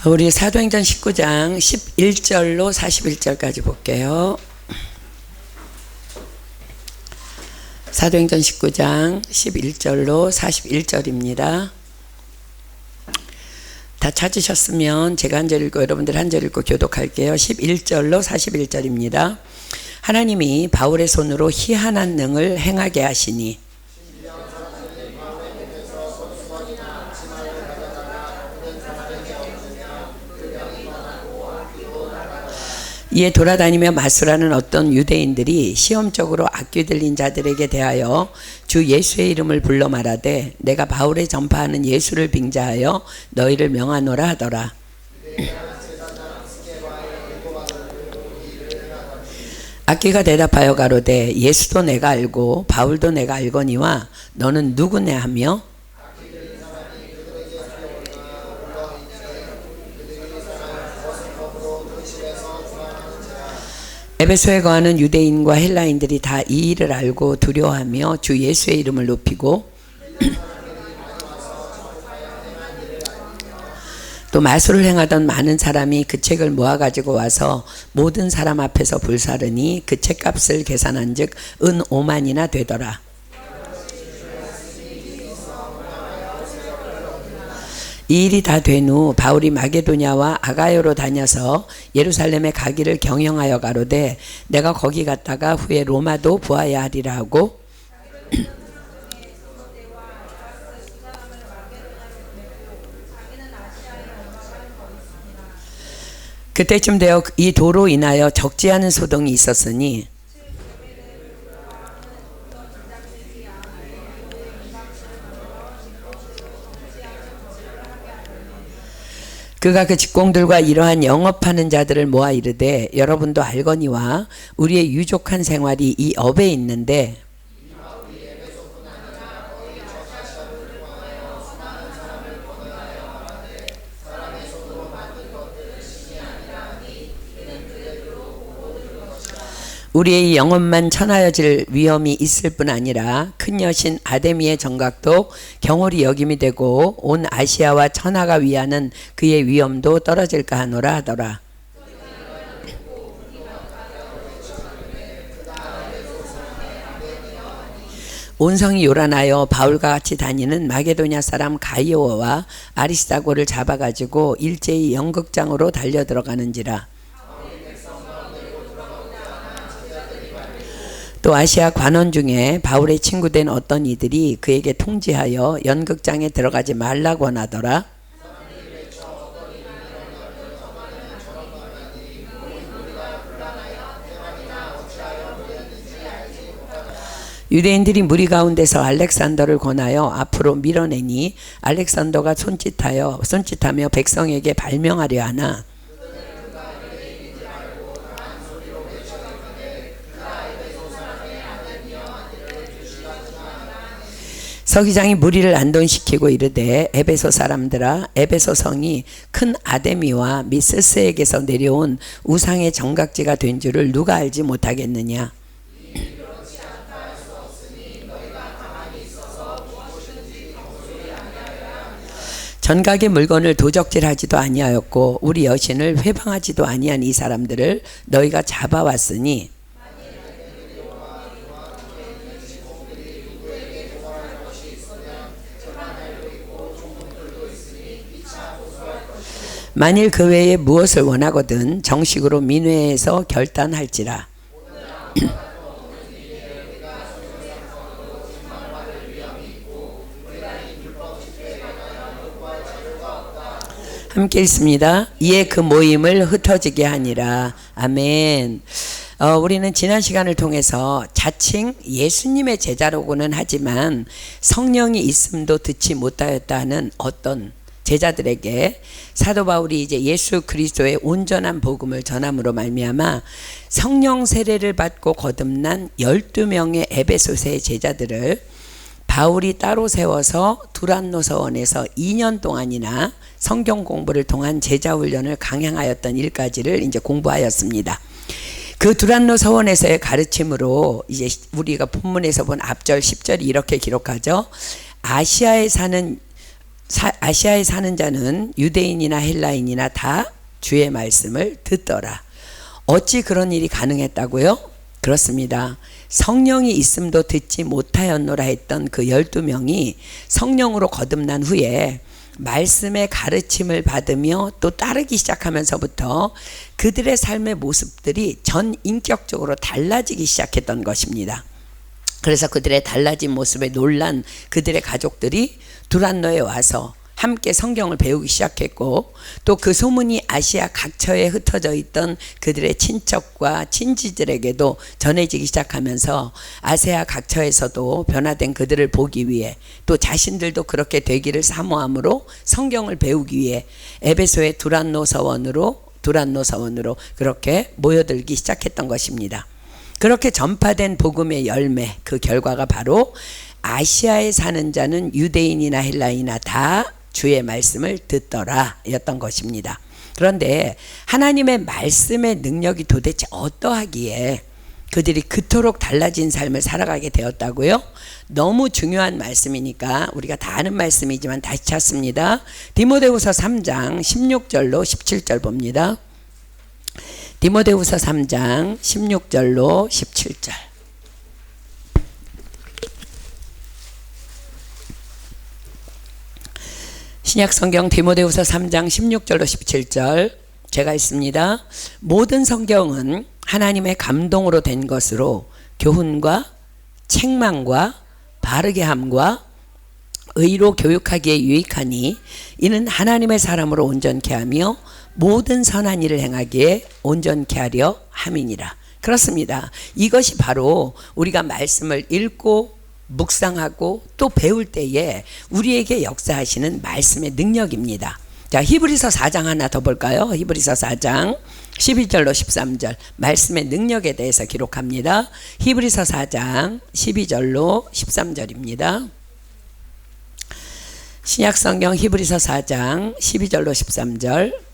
우리 사도행전 19장 11절로 41절까지 볼게요. 사도행전 19장 11절로 41절입니다. 다 찾으셨으면 제가 한 절 읽고 여러분들 한 절 읽고 교독할게요. 11절로 41절입니다. 하나님이 바울의 손으로 희한한 능을 행하게 하시니 이에 돌아다니며 마술하는 어떤 유대인들이 시험적으로 악귀 들린 자들에게 대하여 주 예수의 이름을 불러 말하되 내가 바울의 전파하는 예수를 빙자하여 너희를 명하노라 하더라. 악귀가 대답하여 가로되 예수도 내가 알고 바울도 내가 알거니와 너는 누구냐 하며 에베소에 거하는 유대인과 헬라인들이 다 이 일을 알고 두려워하며 주 예수의 이름을 높이고 또 마술을 행하던 많은 사람이 그 책을 모아가지고 와서 모든 사람 앞에서 불사르니 그 책값을 계산한 즉 은 5만이나 되더라. 이 일이 다 된 후 바울이 마게도냐와 아가야로 다녀서 예루살렘에 가기를 경영하여 가로되 내가 거기 갔다가 후에 로마도 보아야 하리라 하고 그때쯤 되어 이 도로 인하여 적지 않은 소동이 있었으니 그가 그 직공들과 이러한 영업하는 자들을 모아 이르되 여러분도 알거니와 우리의 유족한 생활이 이 업에 있는데 우리의 영혼만 천하여질 위험이 있을 뿐 아니라 큰 여신 아데미의 정각도 경홀히 여김이 되고 온 아시아와 천하가 위하는 그의 위엄도 떨어질까 하노라 하더라. 온 성이 요란하여 바울과 같이 다니는 마게도냐 사람 가이오와 아리스다고를 잡아가지고 일제히 연극장으로 달려 들어가는지라. 또 아시아 관원 중에 바울의 친구된 어떤 이들이 그에게 통지하여 연극장에 들어가지 말라고 하더라. 유대인들이 무리 가운데서 알렉산더를 권하여 앞으로 밀어내니 알렉산더가 손짓하며 백성에게 발명하려 하나 서기장이 무리를 안돈시키고 이르되 에베소 사람들아 에베소 성이 큰 아데미와 미세스에게서 내려온 우상의 정각지가 된 줄을 누가 알지 못하겠느냐. 전각의 물건을 도적질하지도 아니하였고 우리 여신을 회방하지도 아니한 이 사람들을 너희가 잡아왔으니 만일 그 외에 무엇을 원하거든 정식으로 민회에서 결단할지라. 함께 읽습니다. 이에 그 모임을 흩어지게 하니라. 아멘. 우리는 지난 시간을 통해서 자칭 예수님의 제자로고는 하지만 성령이 있음도 듣지 못하였다는 어떤 제자들에게 사도 바울이 이제 예수 그리스도의 온전한 복음을 전함으로 말미암아 성령 세례를 받고 거듭난 12명의 에베소서의 제자들을 바울이 따로 세워서 두란노 서원에서 2년 동안이나 성경 공부를 통한 제자 훈련을 강행하였던 일까지를 이제 공부하였습니다. 그 두란노 서원에서의 가르침으로 이제 우리가 본문에서 본 앞절 10절이 이렇게 기록하죠. 아시아에 사는 아시아에 사는 자는 유대인이나 헬라인이나 다 주의 말씀을 듣더라. 어찌 그런 일이 가능했다고요? 그렇습니다. 성령이 있음도 듣지 못하였노라 했던 그 12명이 성령으로 거듭난 후에 말씀의 가르침을 받으며 또 따르기 시작하면서부터 그들의 삶의 모습들이 전 인격적으로 달라지기 시작했던 것입니다. 그래서 그들의 달라진 모습에 놀란 그들의 가족들이 두란노에 와서 함께 성경을 배우기 시작했고, 또 그 소문이 아시아 각처에 흩어져 있던 그들의 친척과 친지들에게도 전해지기 시작하면서 아시아 각처에서도 변화된 그들을 보기 위해, 또 자신들도 그렇게 되기를 사모함으로 성경을 배우기 위해 에베소의 두란노 서원으로 그렇게 모여들기 시작했던 것입니다. 그렇게 전파된 복음의 열매, 그 결과가 바로 아시아에 사는 자는 유대인이나 헬라인이나 다 주의 말씀을 듣더라 였던 것입니다. 그런데 하나님의 말씀의 능력이 도대체 어떠하기에 그들이 그토록 달라진 삶을 살아가게 되었다고요? 너무 중요한 말씀이니까 우리가 다 아는 말씀이지만 다시 찾습니다. 디모데후서 3장 16절로 17절 봅니다. 디모데후서 3장 16절로 17절. 신약성경 디모데후서 3장 16절로 17절 제가 읽습니다. 모든 성경은 하나님의 감동으로 된 것으로 교훈과 책망과 바르게 함과 의로 교육하기에 유익하니 이는 하나님의 사람으로 온전케 하며 모든 선한 일을 행하기에 온전케 하려 함이니라. 그렇습니다. 이것이 바로 우리가 말씀을 읽고 묵상하고 또 배울 때에 우리에게 역사하시는 말씀의 능력입니다. 자, 히브리서 4장 하나 더 볼까요? 히브리서 4장 12절로 13절 말씀의 능력에 대해서 기록합니다. 히브리서 4장 12절로 13절입니다. 신약성경 히브리서 4장 12절로 13절.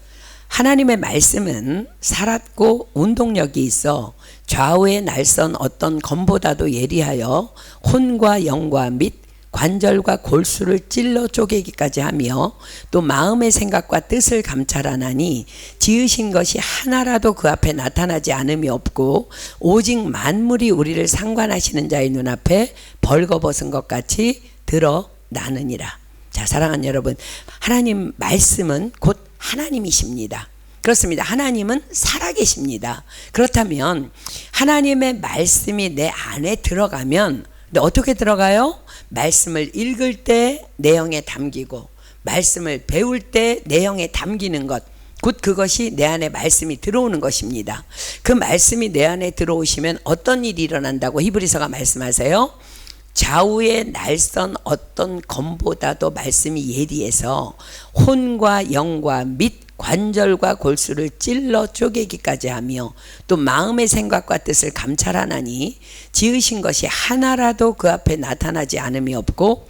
하나님의 말씀은 살았고 운동력이 있어 좌우의 날선 어떤 검보다도 예리하여 혼과 영과 및 관절과 골수를 찔러 쪼개기까지 하며 또 마음의 생각과 뜻을 감찰하나니 지으신 것이 하나라도 그 앞에 나타나지 않음이 없고 오직 만물이 우리를 상관하시는 자의 눈앞에 벌거벗은 것 같이 드러나느니라. 자, 사랑하는 여러분, 하나님 말씀은 곧 하나님이십니다. 그렇습니다. 하나님은 살아계십니다. 그렇다면 하나님의 말씀이 내 안에 들어가면, 근데 어떻게 들어가요? 말씀을 읽을 때 내용에 담기고 말씀을 배울 때 내용에 담기는 것, 곧 그것이 내 안에 말씀이 들어오는 것입니다. 그 말씀이 내 안에 들어오시면 어떤 일이 일어난다고 히브리서가 말씀하세요? 좌우의 날선 어떤 검보다도 말씀이 예리해서 혼과 영과 및 관절과 골수를 찔러 쪼개기까지 하며 또 마음의 생각과 뜻을 감찰하나니 지으신 것이 하나라도 그 앞에 나타나지 않음이 없고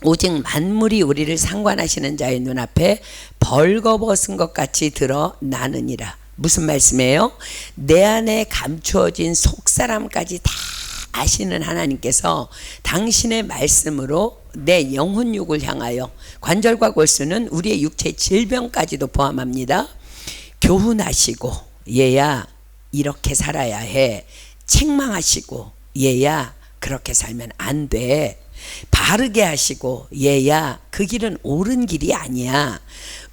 오직 만물이 우리를 상관하시는 자의 눈앞에 벌거벗은 것 같이 드러나느니라. 무슨 말씀이에요? 내 안에 감추어진 속사람까지 다 아시는 하나님께서 당신의 말씀으로 내 영혼육을 향하여, 관절과 골수는 우리의 육체 질병까지도 포함합니다, 교훈하시고 얘야 이렇게 살아야 해, 책망하시고 얘야 그렇게 살면 안 돼, 바르게 하시고 얘야 그 길은 옳은 길이 아니야,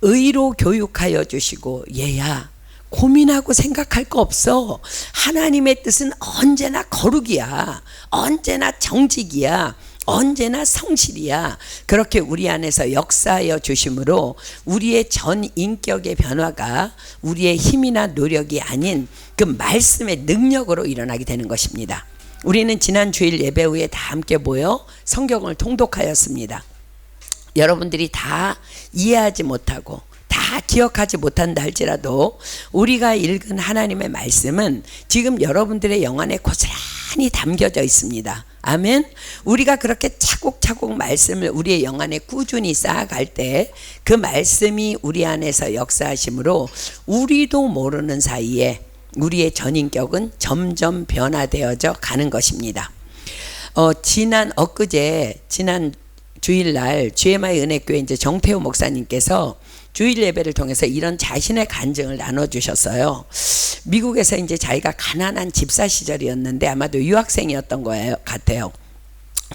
의로 교육하여 주시고 얘야 고민하고 생각할 거 없어, 하나님의 뜻은 언제나 거룩이야, 언제나 정직이야, 언제나 성실이야. 그렇게 우리 안에서 역사하여 주심으로 우리의 전 인격의 변화가 우리의 힘이나 노력이 아닌 그 말씀의 능력으로 일어나게 되는 것입니다. 우리는 지난 주일 예배 후에 다 함께 모여 성경을 통독하였습니다. 여러분들이 다 이해하지 못하고 다 기억하지 못한다 할지라도 우리가 읽은 하나님의 말씀은 지금 여러분들의 영안에 고스란히 담겨져 있습니다. 아멘. 우리가 그렇게 차곡차곡 말씀을 우리의 영안에 꾸준히 쌓아갈 때 그 말씀이 우리 안에서 역사하심으로 우리도 모르는 사이에 우리의 전인격은 점점 변화되어져 가는 것입니다. 지난 주일날 GMI 은혜교회 이제 정태호 목사님께서 주일 예배를 통해서 이런 자신의 간증을 나눠주셨어요. 미국에서 이제 자기가 가난한 집사 시절이었는데 아마도 유학생이었던 거예요 같아요.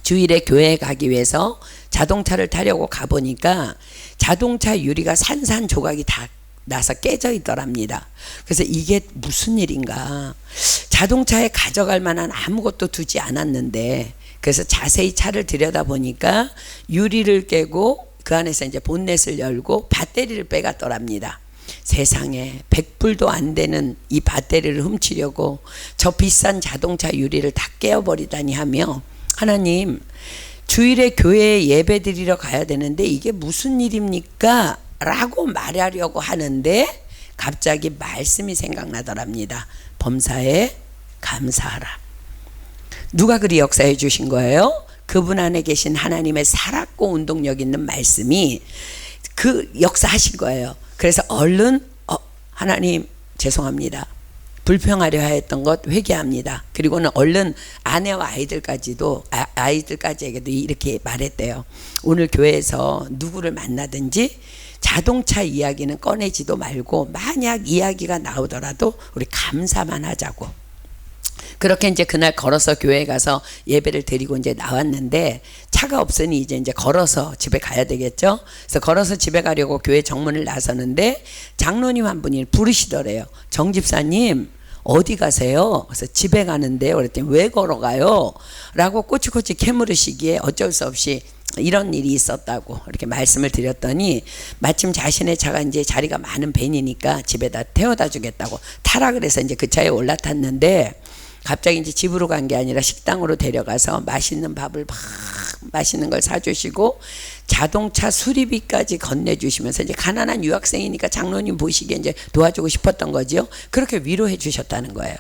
주일에 교회에 가기 위해서 자동차를 타려고 가보니까 자동차 유리가 산산조각이 다 나서 깨져 있더랍니다. 그래서 이게 무슨 일인가, 자동차에 가져갈 만한 아무것도 두지 않았는데, 그래서 자세히 차를 들여다보니까 유리를 깨고 그 안에서 이제 본넷을 열고 배터리를 빼갔더랍니다. 세상에 100불도 안 되는 이 배터리를 훔치려고 저 비싼 자동차 유리를 다 깨어버리다니 하며, 하나님, 주일에 교회에 예배 드리러 가야 되는데 이게 무슨 일입니까? 라고 말하려고 하는데 갑자기 말씀이 생각나더랍니다. 범사에 감사하라. 누가 그리 역사해 주신 거예요? 그분 안에 계신 하나님의 살았고 운동력 있는 말씀이 그 역사하신 거예요. 그래서 얼른 하나님 죄송합니다, 불평하려 하였던 것 회개합니다. 그리고는 얼른 아내와 아이들까지에게도 이렇게 말했대요. 오늘 교회에서 누구를 만나든지 자동차 이야기는 꺼내지도 말고 만약 이야기가 나오더라도 우리 감사만 하자고. 그렇게 이제 그날 걸어서 교회에 가서 예배를 드리고 이제 나왔는데 차가 없으니 이제 걸어서 집에 가야 되겠죠. 그래서 걸어서 집에 가려고 교회 정문을 나서는데 장로님 한 분이 부르시더래요. 정 집사님 어디 가세요? 그래서 집에 가는데요. 그랬더니 왜 걸어가요? 라고 꼬치꼬치 캐물으시기에 어쩔 수 없이 이런 일이 있었다고 이렇게 말씀을 드렸더니 마침 자신의 차가 이제 자리가 많은 밴이니까 집에다 태워다 주겠다고 타라 그래서 이제 그 차에 올라탔는데 갑자기 이제 집으로 간 게 아니라 식당으로 데려가서 맛있는 밥을 막 맛있는 걸 사주시고 자동차 수리비까지 건네주시면서 이제 가난한 유학생이니까 장로님 보시기에 이제 도와주고 싶었던 거죠. 그렇게 위로해 주셨다는 거예요.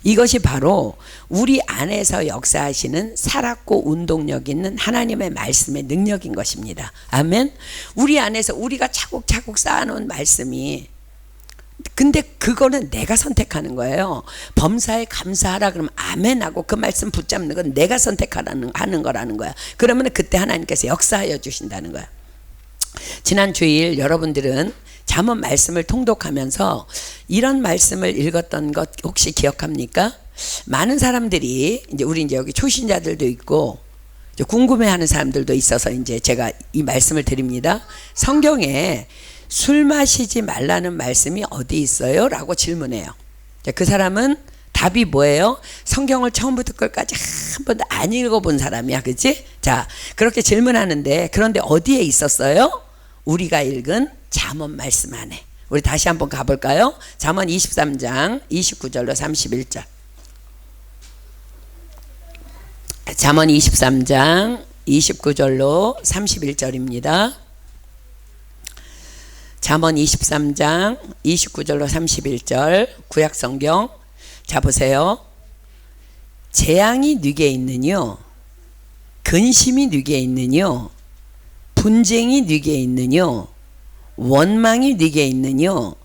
이것이 바로 우리 안에서 역사하시는 살았고 운동력 있는 하나님의 말씀의 능력인 것입니다. 아멘. 우리 안에서 우리가 차곡차곡 쌓아놓은 말씀이, 근데 그거는 내가 선택하는 거예요. 범사에 감사하라 그러면 아멘하고 그 말씀 붙잡는 건 내가 선택하는 거라는 거야. 그러면 그때 하나님께서 역사하여 주신다는 거야. 지난 주일 여러분들은 잠언 말씀을 통독하면서 이런 말씀을 읽었던 것 혹시 기억합니까? 많은 사람들이 우리 여기 초신자들도 있고 이제 궁금해하는 사람들도 있어서 이제 제가 이 말씀을 드립니다. 성경에 술 마시지 말라는 말씀이 어디 있어요? 라고 질문해요. 그 사람은 답이 뭐예요? 성경을 처음부터 끝까지 한 번도 안 읽어본 사람이야, 그치? 자, 그렇게 질문하는데 그런데 어디에 있었어요? 우리가 읽은 잠언 말씀 안에. 우리 다시 한번 가볼까요? 잠언 23장 29절로 31절. 잠언 23장 29절로 31절입니다. 잠언 23장 29절로 31절 구약성경. 자 보세요. 재앙이 네게 있느뇨, 근심이 네게 있느뇨, 분쟁이 네게 있느뇨, 원망이 네게 있느뇨,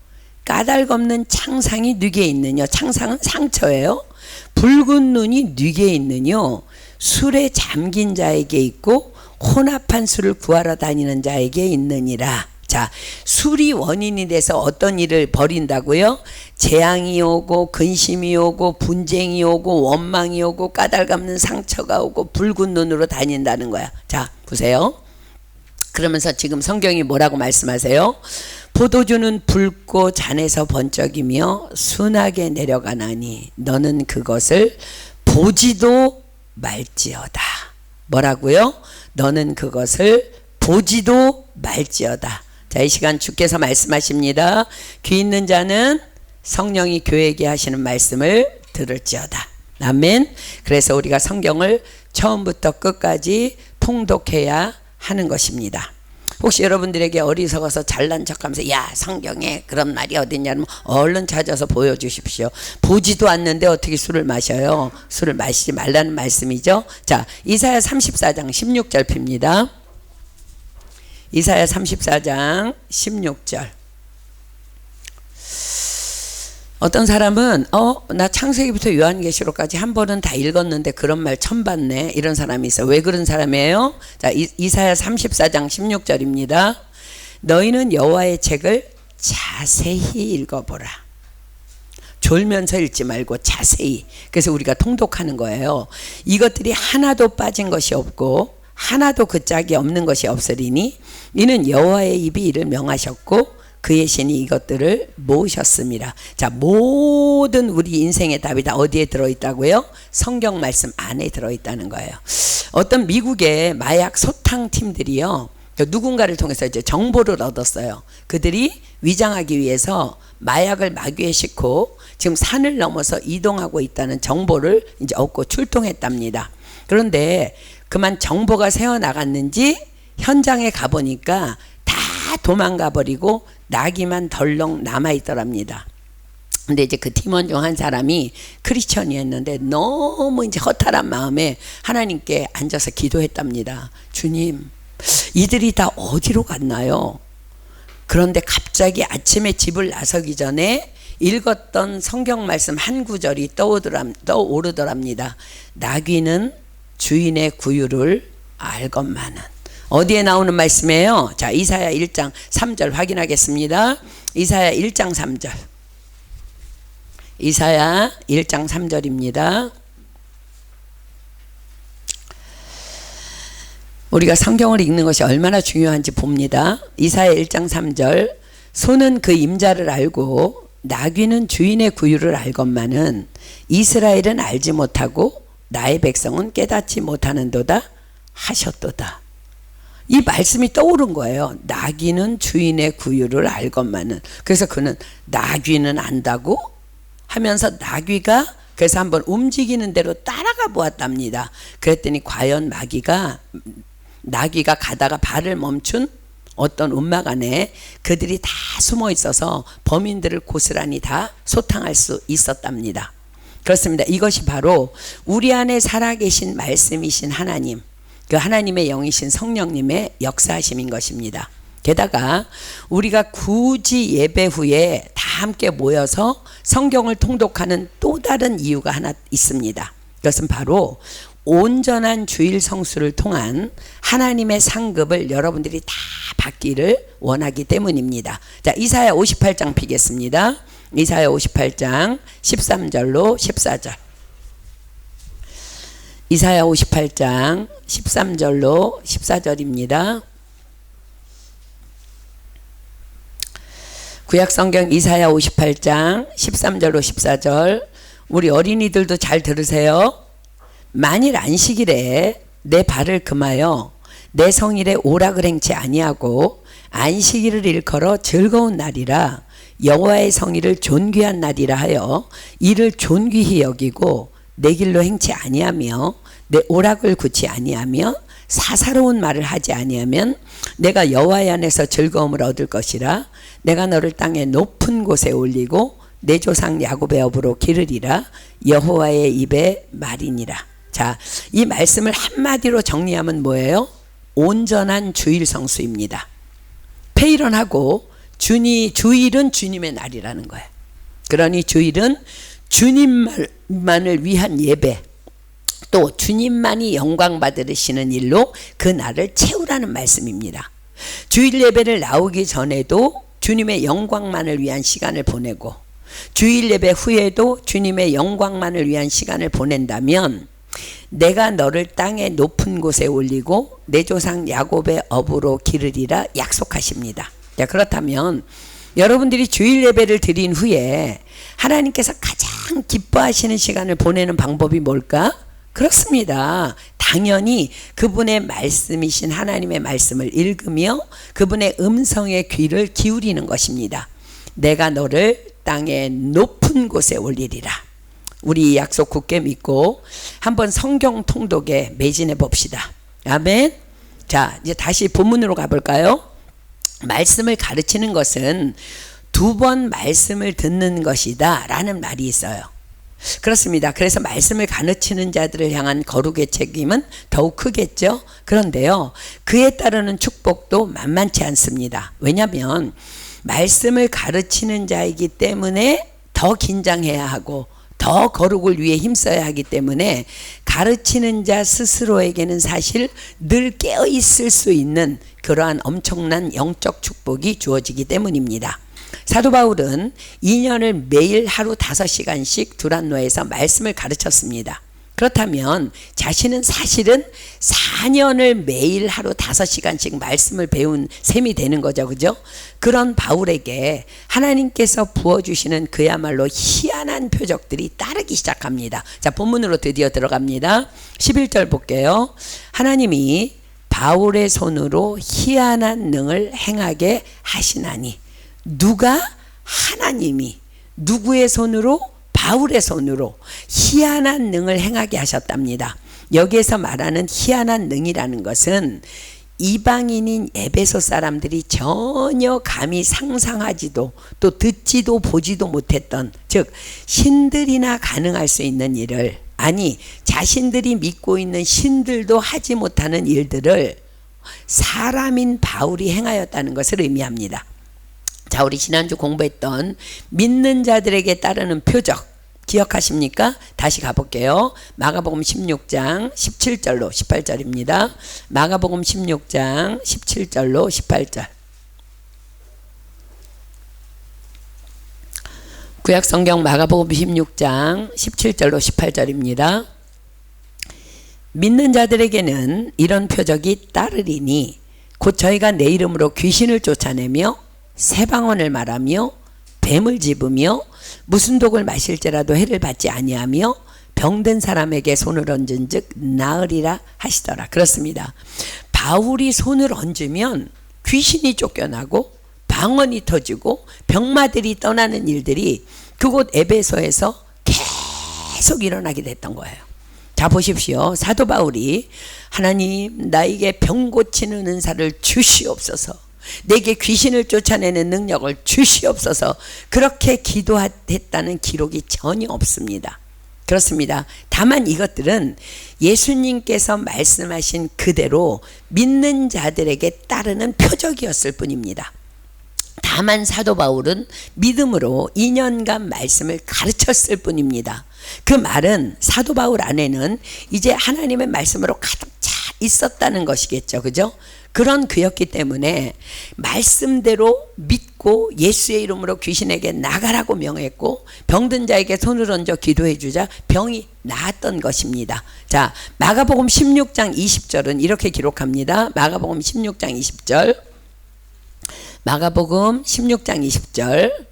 까닭없는 창상이 네게 있느뇨. 창상은 상처예요. 붉은 눈이 네게 있느뇨, 술에 잠긴 자에게 있고 혼합한 술을 구하러 다니는 자에게 있느니라. 자, 술이 원인이 돼서 어떤 일을 벌인다고요? 재앙이 오고 근심이 오고 분쟁이 오고 원망이 오고 까닭없는 상처가 오고 붉은 눈으로 다닌다는 거야. 자, 보세요. 그러면서 지금 성경이 뭐라고 말씀하세요? 포도주는 붉고 잔에서 번쩍이며 순하게 내려가나니 너는 그것을 보지도 말지어다. 뭐라고요? 너는 그것을 보지도 말지어다. 자, 이 시간 주께서 말씀하십니다. 귀 있는 자는 성령이 교회에게 하시는 말씀을 들을지어다. 아멘. 그래서 우리가 성경을 처음부터 끝까지 통독해야 하는 것입니다. 혹시 여러분들에게 어리석어서 잘난 척하면서 야 성경에 그런 말이 어딨냐면 얼른 찾아서 보여주십시오. 보지도 않는데 어떻게 술을 마셔요? 술을 마시지 말라는 말씀이죠. 자, 이사야 34장 16절 핍니다. 이사야 34장 16절. 어떤 사람은 나 창세기부터 요한계시록까지 한 번은 다 읽었는데 그런 말 처음 봤네, 이런 사람이 있어요. 왜 그런 사람이에요? 자, 이사야 34장 16절입니다. 너희는 여호와의 책을 자세히 읽어보라. 졸면서 읽지 말고 자세히. 그래서 우리가 통독하는 거예요. 이것들이 하나도 빠진 것이 없고 하나도 그 짝이 없는 것이 없으리니 이는 여호와의 입이 이를 명하셨고 그의 신이 이것들을 모으셨습니다. 자, 모든 우리 인생의 답이 다 어디에 들어있다고요? 성경 말씀 안에 들어있다는 거예요. 어떤 미국의 마약 소탕 팀들이요, 누군가를 통해서 이제 정보를 얻었어요. 그들이 위장하기 위해서 마약을 마귀에 싣고 지금 산을 넘어서 이동하고 있다는 정보를 이제 얻고 출동했답니다. 그런데 그만 정보가 새어나갔는지 현장에 가보니까 다 도망가 버리고 나귀만 덜렁 남아있더랍니다. 근데 이제 그 팀원 중 한 사람이 크리스천이었는데 너무 이제 허탈한 마음에 하나님께 앉아서 기도했답니다. 주님, 이들이 다 어디로 갔나요? 그런데 갑자기 아침에 집을 나서기 전에 읽었던 성경 말씀 한 구절이 떠오르더랍니다. 나귀는 주인의 구유를 알건만은. 어디에 나오는 말씀이에요? 자, 이사야 1장 3절 확인하겠습니다. 이사야 1장 3절. 이사야 1장 3절입니다. 우리가 성경을 읽는 것이 얼마나 중요한지 봅니다. 이사야 1장 3절. 소는 그 임자를 알고 나귀는 주인의 구유를 알건만은 이스라엘은 알지 못하고 나의 백성은 깨닫지 못하는도다 하셨도다. 이 말씀이 떠오른 거예요. 나귀는 주인의 구유를 알건만은. 그래서 그는 나귀는 안다고 하면서 나귀가 그래서 한번 움직이는 대로 따라가 보았답니다. 그랬더니 과연 나귀가 가다가 발을 멈춘 어떤 움막 안에 그들이 다 숨어 있어서 범인들을 고스란히 다 소탕할 수 있었답니다. 그렇습니다. 이것이 바로 우리 안에 살아계신 말씀이신 하나님, 그 하나님의 영이신 성령님의 역사하심인 것입니다. 게다가 우리가 굳이 예배 후에 다 함께 모여서 성경을 통독하는 또 다른 이유가 하나 있습니다. 그것은 바로 온전한 주일 성수를 통한 하나님의 상급을 여러분들이 다 받기를 원하기 때문입니다. 자, 이사야 58장 피겠습니다. 이사야 58장 13절로 14절. 이사야 58장 13절로 14절입니다. 구약성경 이사야 58장 13절로 14절. 우리 어린이들도 잘 들으세요. 만일 안식일에 내 발을 금하여 내 성일에 오락을 행치 아니하고 안식일을 일컬어 즐거운 날이라 여호와의 성일을 존귀한 날이라 하여 이를 존귀히 여기고 내 길로 행치 아니하며 내 오락을 굳지 아니하며 사사로운 말을 하지 아니하면 내가 여호와의 안에서 즐거움을 얻을 것이라. 내가 너를 땅의 높은 곳에 올리고 내 조상 야곱의 업으로 기르리라. 여호와의 입의 말이니라. 자, 이 말씀을 한마디로 정리하면 뭐예요? 온전한 주일 성수입니다. 폐일원하고 주일은 주님의 날이라는 거예요. 그러니 주일은 주님만을 위한 예배, 또 주님만이 영광 받으시는 일로 그 날을 채우라는 말씀입니다. 주일 예배를 나오기 전에도 주님의 영광만을 위한 시간을 보내고 주일 예배 후에도 주님의 영광만을 위한 시간을 보낸다면 내가 너를 땅의 높은 곳에 올리고 내 조상 야곱의 업으로 기르리라 약속하십니다. 자, 그렇다면 여러분들이 주일 예배를 드린 후에 하나님께서 가장 기뻐하시는 시간을 보내는 방법이 뭘까? 그렇습니다. 당연히 그분의 말씀이신 하나님의 말씀을 읽으며 그분의 음성에 귀를 기울이는 것입니다. 내가 너를 땅의 높은 곳에 올리리라. 우리 이 약속 굳게 믿고 한번 성경 통독에 매진해 봅시다. 아멘. 자, 이제 다시 본문으로 가볼까요? 말씀을 가르치는 것은 두 번 말씀을 듣는 것이다 라는 말이 있어요. 그렇습니다. 그래서 말씀을 가르치는 자들을 향한 거룩의 책임은 더욱 크겠죠. 그런데요, 그에 따르는 축복도 만만치 않습니다. 왜냐하면 말씀을 가르치는 자이기 때문에 더 긴장해야 하고 더 거룩을 위해 힘써야 하기 때문에 가르치는 자 스스로에게는 사실 늘 깨어 있을 수 있는 그러한 엄청난 영적 축복이 주어지기 때문입니다. 사도 바울은 2년을 매일 하루 5시간씩 두란노에서 말씀을 가르쳤습니다. 그렇다면 자신은 사실은 4년을 매일 하루 5시간씩 말씀을 배운 셈이 되는 거죠. 그죠? 그런 바울에게 하나님께서 부어주시는 그야말로 희한한 표적들이 따르기 시작합니다. 자, 본문으로 드디어 들어갑니다. 11절 볼게요. 하나님이 바울의 손으로 희한한 능을 행하게 하시나니. 누가? 하나님이. 누구의 손으로? 바울의 손으로 희한한 능을 행하게 하셨답니다. 여기에서 말하는 희한한 능이라는 것은 이방인인 에베소 사람들이 전혀 감히 상상하지도 또 듣지도 보지도 못했던, 즉 신들이나 가능할 수 있는 일을, 아니 자신들이 믿고 있는 신들도 하지 못하는 일들을 사람인 바울이 행하였다는 것을 의미합니다. 자, 우리 지난주 공부했던 믿는 자들에게 따르는 표적 기억하십니까? 다시 가볼게요. 마가복음 16장 17절로 18절입니다. 마가복음 16장 17절로 18절. 구약성경 마가복음 16장 17절로 18절입니다. 믿는 자들에게는 이런 표적이 따르리니 곧 저희가 내 이름으로 귀신을 쫓아내며 새방언을 말하며 뱀을 집으며 무슨 독을 마실지라도 해를 받지 아니하며 병든 사람에게 손을 얹은즉 나으리라 하시더라. 그렇습니다. 바울이 손을 얹으면 귀신이 쫓겨나고 방언이 터지고 병마들이 떠나는 일들이 그곳 에베소에서 계속 일어나게 됐던 거예요. 자, 보십시오. 사도 바울이 하나님 나에게 병 고치는 은사를 주시옵소서, 내게 귀신을 쫓아내는 능력을 주시옵소서, 그렇게 기도했다는 기록이 전혀 없습니다. 그렇습니다. 다만 이것들은 예수님께서 말씀하신 그대로 믿는 자들에게 따르는 표적이었을 뿐입니다. 다만 사도 바울은 믿음으로 2년간 말씀을 가르쳤을 뿐입니다. 그 말은 사도 바울 안에는 이제 하나님의 말씀으로 가득 차 있었다는 것이겠죠. 그죠? 그런 그였기 때문에 말씀대로 믿고 예수의 이름으로 귀신에게 나가라고 명했고 병든 자에게 손을 얹어 기도해 주자 병이 나았던 것입니다. 자, 마가복음 16장 20절은 이렇게 기록합니다. 마가복음 16장 20절. 마가복음 16장 20절.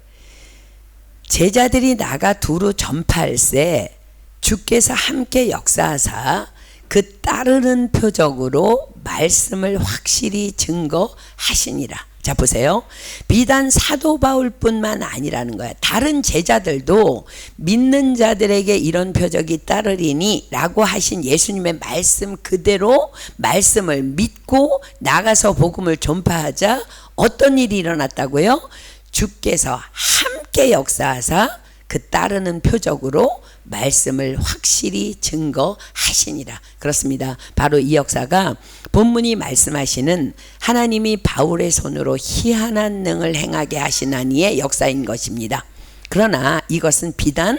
제자들이 나가 두루 전파할세 주께서 함께 역사하사 그 따르는 표적으로 말씀을 확실히 증거하시니라. 자, 보세요. 비단 사도 바울뿐만 아니라는 거야. 다른 제자들도 믿는 자들에게 이런 표적이 따르리니 라고 하신 예수님의 말씀 그대로 말씀을 믿고 나가서 복음을 전파하자 어떤 일이 일어났다고요? 주께서 함께 역사하사 그 따르는 표적으로 말씀을 확실히 증거하시니라. 그렇습니다. 바로 이 역사가 본문이 말씀하시는 하나님이 바울의 손으로 희한한 능을 행하게 하시나니의 역사인 것입니다. 그러나 이것은 비단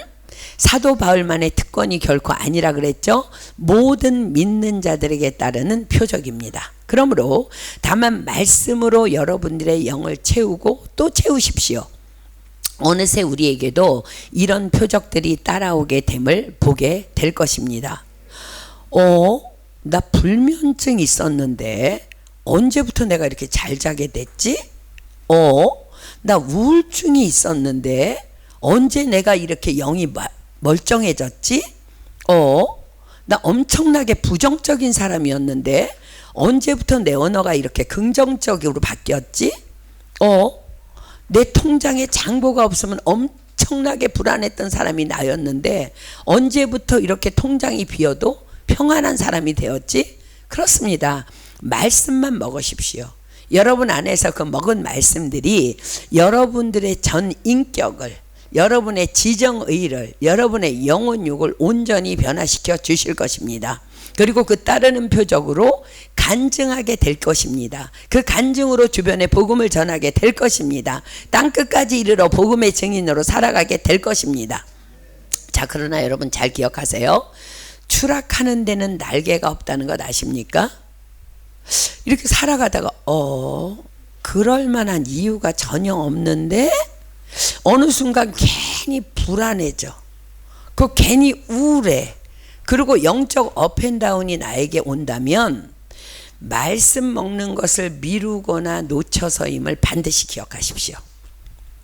사도 바울만의 특권이 결코 아니라 그랬죠. 모든 믿는 자들에게 따르는 표적입니다. 그러므로 다만 말씀으로 여러분들의 영을 채우고 또 채우십시오. 어느새 우리에게도 이런 표적들이 따라오게 됨을 보게 될 것입니다. 나 불면증 있었는데 언제부터 내가 이렇게 잘 자게 됐지? 나 우울증이 있었는데 언제 내가 이렇게 영이 멀쩡해졌지? 나 엄청나게 부정적인 사람이었는데 언제부터 내 언어가 이렇게 긍정적으로 바뀌었지? 내 통장에 잔고가 없으면 엄청나게 불안했던 사람이 나였는데 언제부터 이렇게 통장이 비어도 평안한 사람이 되었지? 그렇습니다. 말씀만 먹으십시오. 여러분 안에서 그 먹은 말씀들이 여러분들의 전 인격을, 여러분의 지정의를, 여러분의 영혼육을 온전히 변화시켜 주실 것입니다. 그리고 그 따르는 표적으로 간증하게 될 것입니다. 그 간증으로 주변에 복음을 전하게 될 것입니다. 땅끝까지 이르러 복음의 증인으로 살아가게 될 것입니다. 자, 그러나 여러분 잘 기억하세요. 추락하는 데는 날개가 없다는 것 아십니까? 이렇게 살아가다가 그럴 만한 이유가 전혀 없는데 어느 순간 괜히 불안해져. 괜히 우울해. 그리고 영적 업앤다운이 나에게 온다면 말씀 먹는 것을 미루거나 놓쳐서임을 반드시 기억하십시오.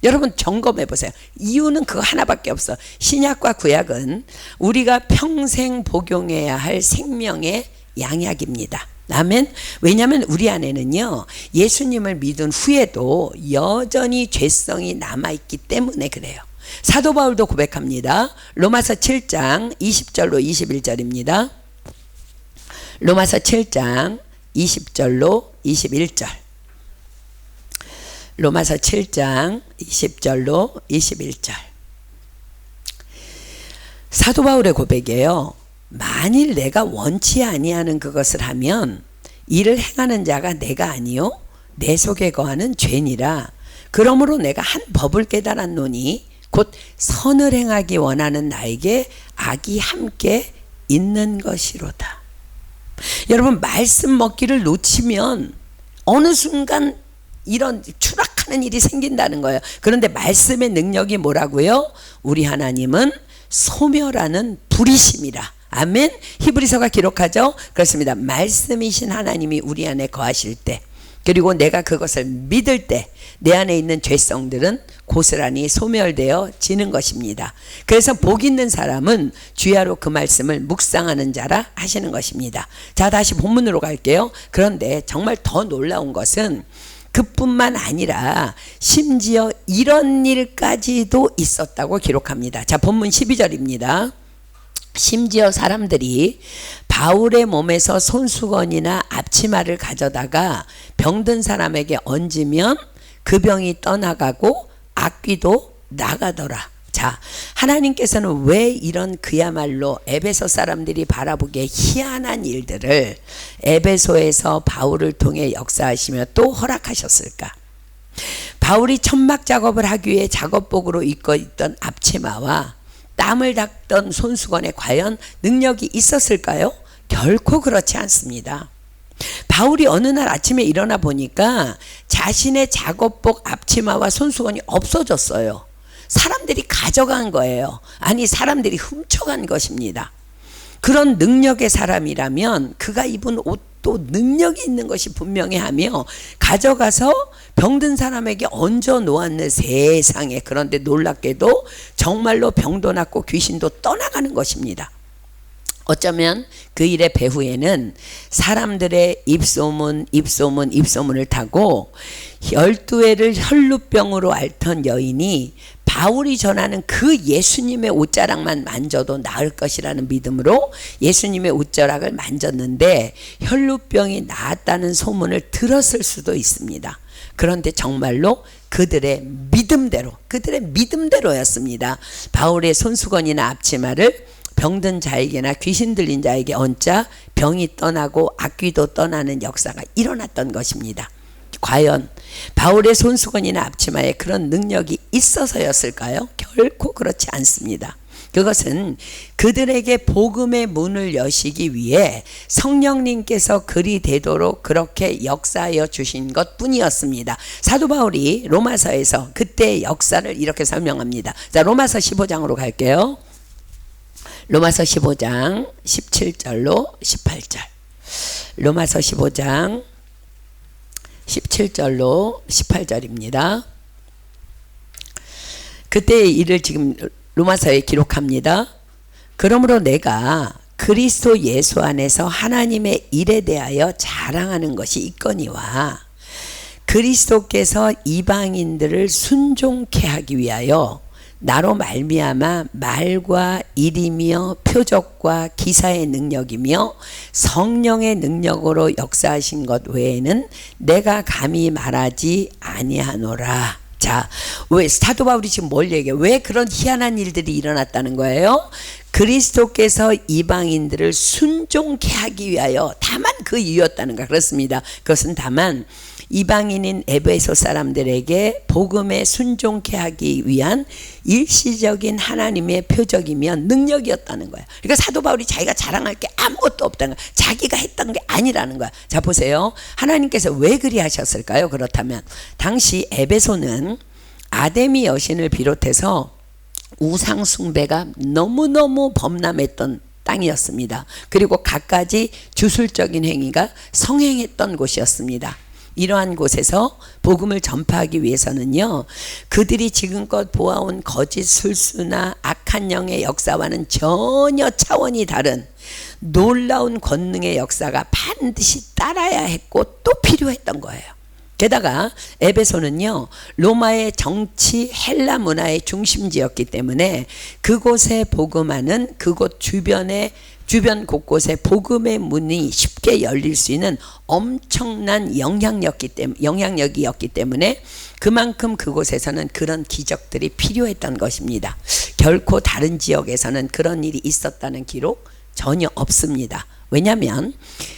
여러분 점검해 보세요. 이유는 그거 하나밖에 없어. 신약과 구약은 우리가 평생 복용해야 할 생명의 양약입니다. 아멘. 왜냐하면 우리 안에는요, 예수님을 믿은 후에도 여전히 죄성이 남아있기 때문에 그래요. 사도 바울도 고백합니다. 로마서 7장 20절로 21절입니다. 로마서 7장 20절로 21절. 로마서 7장 20절로 21절. 사도 바울의 고백이에요. 만일 내가 원치 아니하는 그것을 하면 이를 행하는 자가 내가 아니요 내 속에 거하는 죄니라. 그러므로 내가 한 법을 깨달았노니 곧 선을 행하기 원하는 나에게 악이 함께 있는 것이로다. 여러분 말씀 먹기를 놓치면 어느 순간 이런 추락하는 일이 생긴다는 거예요. 그런데 말씀의 능력이 뭐라고요? 우리 하나님은 소멸하는 불이심이라. 아멘. 히브리서가 기록하죠. 그렇습니다. 말씀이신 하나님이 우리 안에 거하실 때, 그리고 내가 그것을 믿을 때 내 안에 있는 죄성들은 고스란히 소멸되어 지는 것입니다. 그래서 복 있는 사람은 주야로 그 말씀을 묵상하는 자라 하시는 것입니다. 자, 다시 본문으로 갈게요. 그런데 정말 더 놀라운 것은 그뿐만 아니라 심지어 이런 일까지도 있었다고 기록합니다. 자, 본문 12절입니다. 심지어 사람들이 바울의 몸에서 손수건이나 앞치마를 가져다가 병든 사람에게 얹으면 그 병이 떠나가고 악귀도 나가더라. 자, 하나님께서는 왜 이런 그야말로 에베소 사람들이 바라보기에 희한한 일들을 에베소에서 바울을 통해 역사하시며 또 허락하셨을까? 바울이 천막 작업을 하기 위해 작업복으로 입고 있던 앞치마와 땀을 닦던 손수건에 과연 능력이 있었을까요? 결코 그렇지 않습니다. 바울이 어느 날 아침에 일어나 보니까 자신의 작업복 앞치마와 손수건이 없어졌어요. 사람들이 가져간 거예요. 아니, 사람들이 훔쳐간 것입니다. 그런 능력의 사람이라면 그가 입은 옷도 능력이 있는 것이 분명해 하며 가져가서 병든 사람에게 얹어 놓았는 세상에. 그런데 놀랍게도 정말로 병도 낫고 귀신도 떠나가는 것입니다. 어쩌면 그 일의 배후에는 사람들의 입소문을 타고 12회를 혈루병으로 앓던 여인이 바울이 전하는 그 예수님의 옷자락만 만져도 나을 것이라는 믿음으로 예수님의 옷자락을 만졌는데 혈루병이 나았다는 소문을 들었을 수도 있습니다. 그런데 정말로 그들의 믿음대로였습니다. 바울의 손수건이나 앞치마를 병든 자에게나 귀신 들린 자에게 얹자 병이 떠나고 악귀도 떠나는 역사가 일어났던 것입니다. 과연 바울의 손수건이나 앞치마에 그런 능력이 있어서였을까요? 결코 그렇지 않습니다. 그것은 그들에게 복음의 문을 여시기 위해 성령님께서 그리 되도록 그렇게 역사하여 주신 것 뿐이었습니다. 사도 바울이 로마서에서 그때의 역사를 이렇게 설명합니다. 자, 로마서 15장으로 갈게요. 로마서 15장 17절로 18절. 로마서 15장 17절로 18절입니다. 그때의 일을 지금 로마서에 기록합니다. 그러므로 내가 그리스도 예수 안에서 하나님의 일에 대하여 자랑하는 것이 있거니와 그리스도께서 이방인들을 순종케 하기 위하여 나로 말미암아 말과 일이며 표적과 기사의 능력이며 성령의 능력으로 역사하신 것 외에는 내가 감히 말하지 아니하노라. 자, 왜 사도 바울이 지금 뭘 얘기해? 왜 그런 희한한 일들이 일어났다는 거예요? 그리스도께서 이방인들을 순종케 하기 위하여 다만 그 이유였다는 거. 그렇습니다. 그것은 다만 이방인인 에베소 사람들에게 복음에 순종케 하기 위한 일시적인 하나님의 표적이면 능력이었다는 거야. 그러니까 사도 바울이 자기가 자랑할 게 아무것도 없다는 거야. 자기가 했던 게 아니라는 거야. 자, 보세요. 하나님께서 왜 그리 하셨을까요? 그렇다면 당시 에베소는 아데미 여신을 비롯해서 우상 숭배가 너무너무 범람했던 땅이었습니다. 그리고 갖가지 주술적인 행위가 성행했던 곳이었습니다. 이러한 곳에서 복음을 전파하기 위해서는요, 그들이 지금껏 보아온 거짓 술수나 악한 영의 역사와는 전혀 차원이 다른 놀라운 권능의 역사가 반드시 따라야 했고 또 필요했던 거예요. 게다가 에베소는요, 로마의 정치 헬라 문화의 중심지였기 때문에 그곳에 복음하는 그곳 주변 곳곳에 복음의 문이 쉽게 열릴 수 있는 엄청난 영향력이었기 때문에 그만큼 그곳에서는 그런 기적들이 필요했던 것입니다. 결코 다른 지역에서는 그런 일이 있었다는 기록 전혀 없습니다. 왜냐하면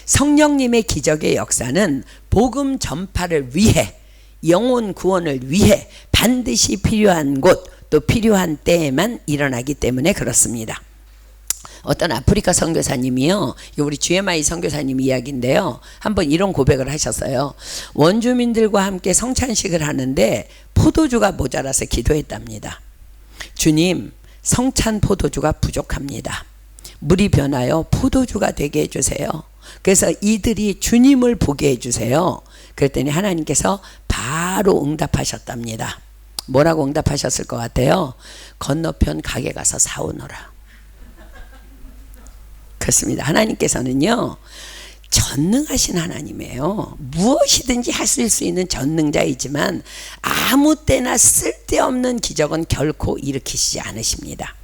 성령님의 기적의 역사는 복음 전파를 위해, 영혼 구원을 위해 반드시 필요한 곳, 또 필요한 때에만 일어나기 때문에 그렇습니다. 어떤 아프리카 선교사님이요, 우리 GMI 선교사님 이야기인데요, 한번 이런 고백을 하셨어요. 원주민들과 함께 성찬식을 하는데 포도주가 모자라서 기도했답니다. 주님, 성찬 포도주가 부족합니다. 물이 변하여 포도주가 되게 해주세요. 그래서 이들이 주님을 보게 해주세요. 그랬더니 하나님께서 바로 응답하셨답니다. 뭐라고 응답하셨을 것 같아요? 건너편 가게 가서 사오너라. 그렇습니다. 하나님께서는요, 전능하신 하나님이에요. 무엇이든지 하실 수 있는 전능자이지만 아무 때나 쓸데없는 기적은 결코 일으키시지 않으십니다.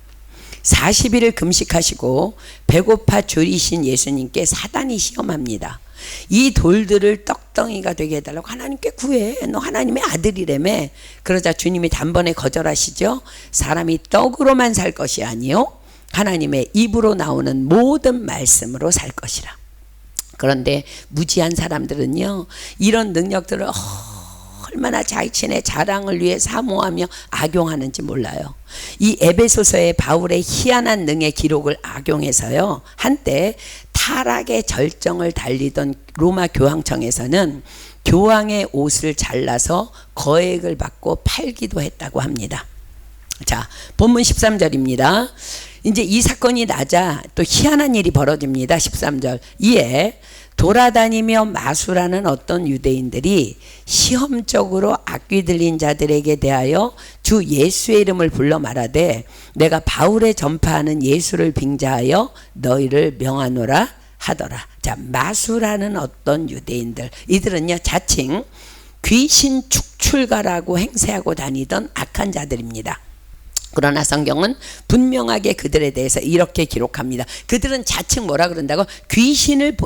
40일을 금식하시고 배고파 졸이신 예수님께 사단이 시험합니다. 이 돌들을 떡덩이가 되게 해달라고 하나님께 구해. 너 하나님의 아들이라며. 그러자 주님이 단번에 거절하시죠. 사람이 떡으로만 살 것이 아니요, 하나님의 입으로 나오는 모든 말씀으로 살 것이라. 그런데 무지한 사람들은요, 이런 능력들을 얼마나 자신의 자랑을 위해 사모하며 악용하는지 몰라요. 이 에베소서의 바울의 희한한 능의 기록을 악용해서요, 한때 타락의 절정을 달리던 로마 교황청에서는 교황의 옷을 잘라서 거액을 받고 팔기도 했다고 합니다. 자, 본문 13절입니다. 이제 이 사건이 나자 또 희한한 일이 벌어집니다. 13절. 이에 돌아다니며 마술하는 어떤 유대인들이 시험적으로 악귀 들린 자들에게 대하여 주 예수의 이름을 불러 말하되 내가 바울의 전파하는 예수를 빙자하여 너희를 명하노라 하더라. 자, 마술하는 어떤 유대인들, 이들은요 자칭 귀신 축출가라고 행세하고 다니던 악한 자들입니다. 그러나 성경은 분명하게 그들에 대해서 이렇게 기록합니다. 그들은 자칭 뭐라 그런다고? 귀신을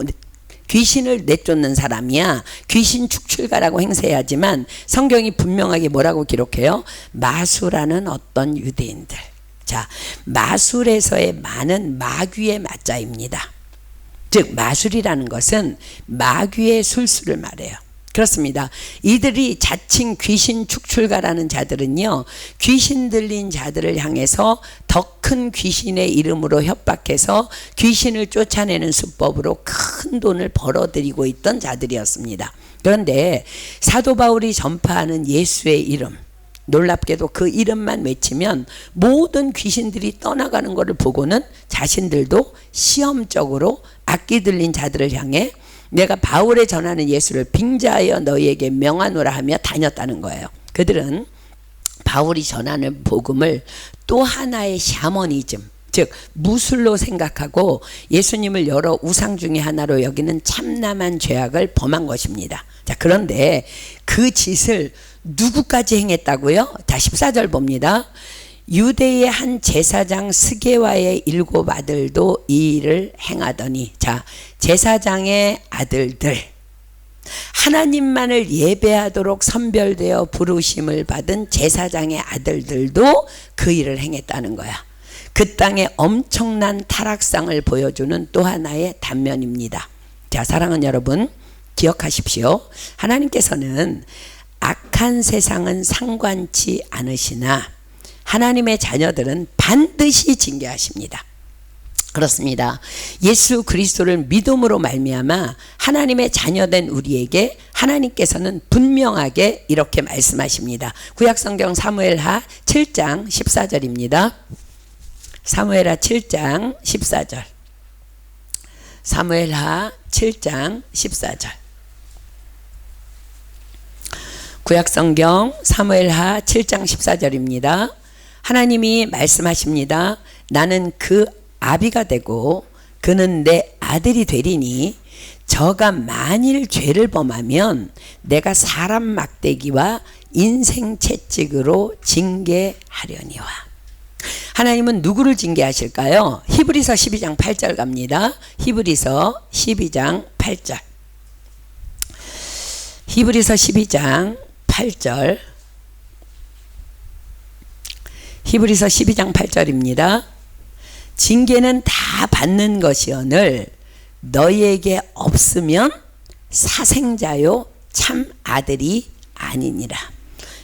내쫓는 사람이야. 귀신 축출가라고 행세하지만 성경이 분명하게 뭐라고 기록해요? 마술하는 어떤 유대인들. 자, 마술에서의 마는 마귀의 마자입니다. 즉 마술이라는 것은 마귀의 술수를 말해요. 그렇습니다. 이들이 자칭 귀신 축출가라는 자들은요, 귀신 들린 자들을 향해서 더 큰 귀신의 이름으로 협박해서 귀신을 쫓아내는 수법으로 큰 돈을 벌어들이고 있던 자들이었습니다. 그런데 사도 바울이 전파하는 예수의 이름, 놀랍게도 그 이름만 외치면 모든 귀신들이 떠나가는 것을 보고는 자신들도 시험적으로 악기 들린 자들을 향해 내가 바울에 전하는 예수를 빙자하여 너희에게 명하노라 하며 다녔다는 거예요. 그들은 바울이 전하는 복음을 또 하나의 샤머니즘, 즉 무술로 생각하고 예수님을 여러 우상 중에 하나로 여기는 참남한 죄악을 범한 것입니다. 자, 그런데 그 짓을 누구까지 행했다고요? 자, 14절 봅니다. 유대의 한 제사장 스게와의 7 아들도 이 일을 행하더니, 자, 제사장의 아들들, 하나님만을 예배하도록 선별되어 부르심을 받은 제사장의 아들들도 그 일을 행했다는 거야. 그 땅에 엄청난 타락상을 보여주는 또 하나의 단면입니다. 자, 사랑하는 여러분, 기억하십시오. 하나님께서는 악한 세상은 상관치 않으시나 하나님의 자녀들은 반드시 징계하십니다. 그렇습니다. 예수 그리스도를 믿음으로 말미암아 하나님의 자녀된 우리에게 하나님께서는 분명하게 이렇게 말씀하십니다. 구약성경 사무엘하 7장 14절입니다. 사무엘하 7장 14절. 사무엘하 7장 14절. 구약성경 사무엘하 7장 14절입니다. 하나님이 말씀하십니다. 나는 그 아비가 되고 그는 내 아들이 되리니 저가 만일 죄를 범하면 내가 사람 막대기와 인생 채찍으로 징계하려니와. 하나님은 누구를 징계하실까요? 히브리서 12장 8절 갑니다. 히브리서 12장 8절. 히브리서 12장 8절. 히브리서 12장 8절입니다. 징계는 다 받는 것이오늘 너희에게 없으면 사생자요 참 아들이 아니니라.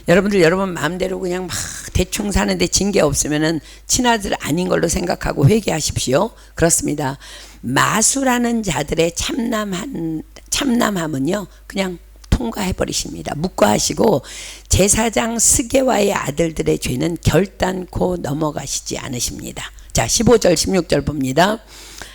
여러분들 여러분 마음대로 그냥 막 대충 사는데 징계 없으면은 친아들 아닌 걸로 생각하고 회개하십시오. 그렇습니다. 마술하는 자들의 참남함은요 그냥 통과해 버리십니다. 묵과하시고 제사장 스게와의 아들들의 죄는 결단코 넘어가시지 않으십니다. 자, 15절 16절 봅니다.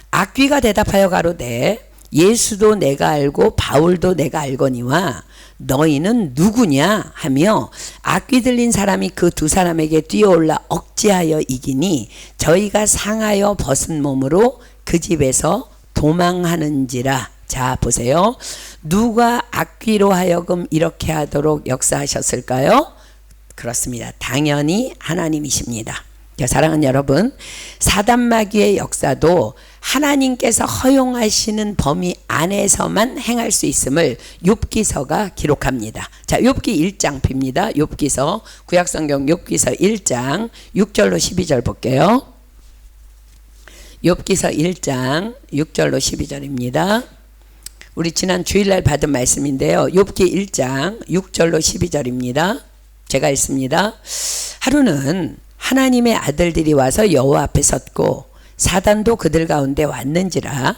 악귀가 대답하여 가로되 예수도 내가 알고 바울도 내가 알거니와 너희는 누구냐 하며 악귀 들린 사람이 그 두 사람에게 뛰어올라 억제하여 이기니 저희가 상하여 벗은 몸으로 그 집에서 도망하는지라. 자, 보세요. 누가 악귀로 하여금 이렇게 하도록 역사하셨을까요? 그렇습니다. 당연히 하나님이십니다. 사랑하는 여러분, 사단마귀의 역사도 하나님께서 허용하시는 범위 안에서만 행할 수 있음을 욥기서가 기록합니다. 자, 욥기 1장 핍니다. 욥기서, 구약성경 욥기서 1장 6절로 12절 볼게요. 욥기서 1장 6절로 12절입니다. 우리 지난 주일날 받은 말씀인데요. 욥기 1장 6절로 12절입니다. 제가 읽습니다. 하루는 하나님의 아들들이 와서 여호와 앞에 섰고 사단도 그들 가운데 왔는지라.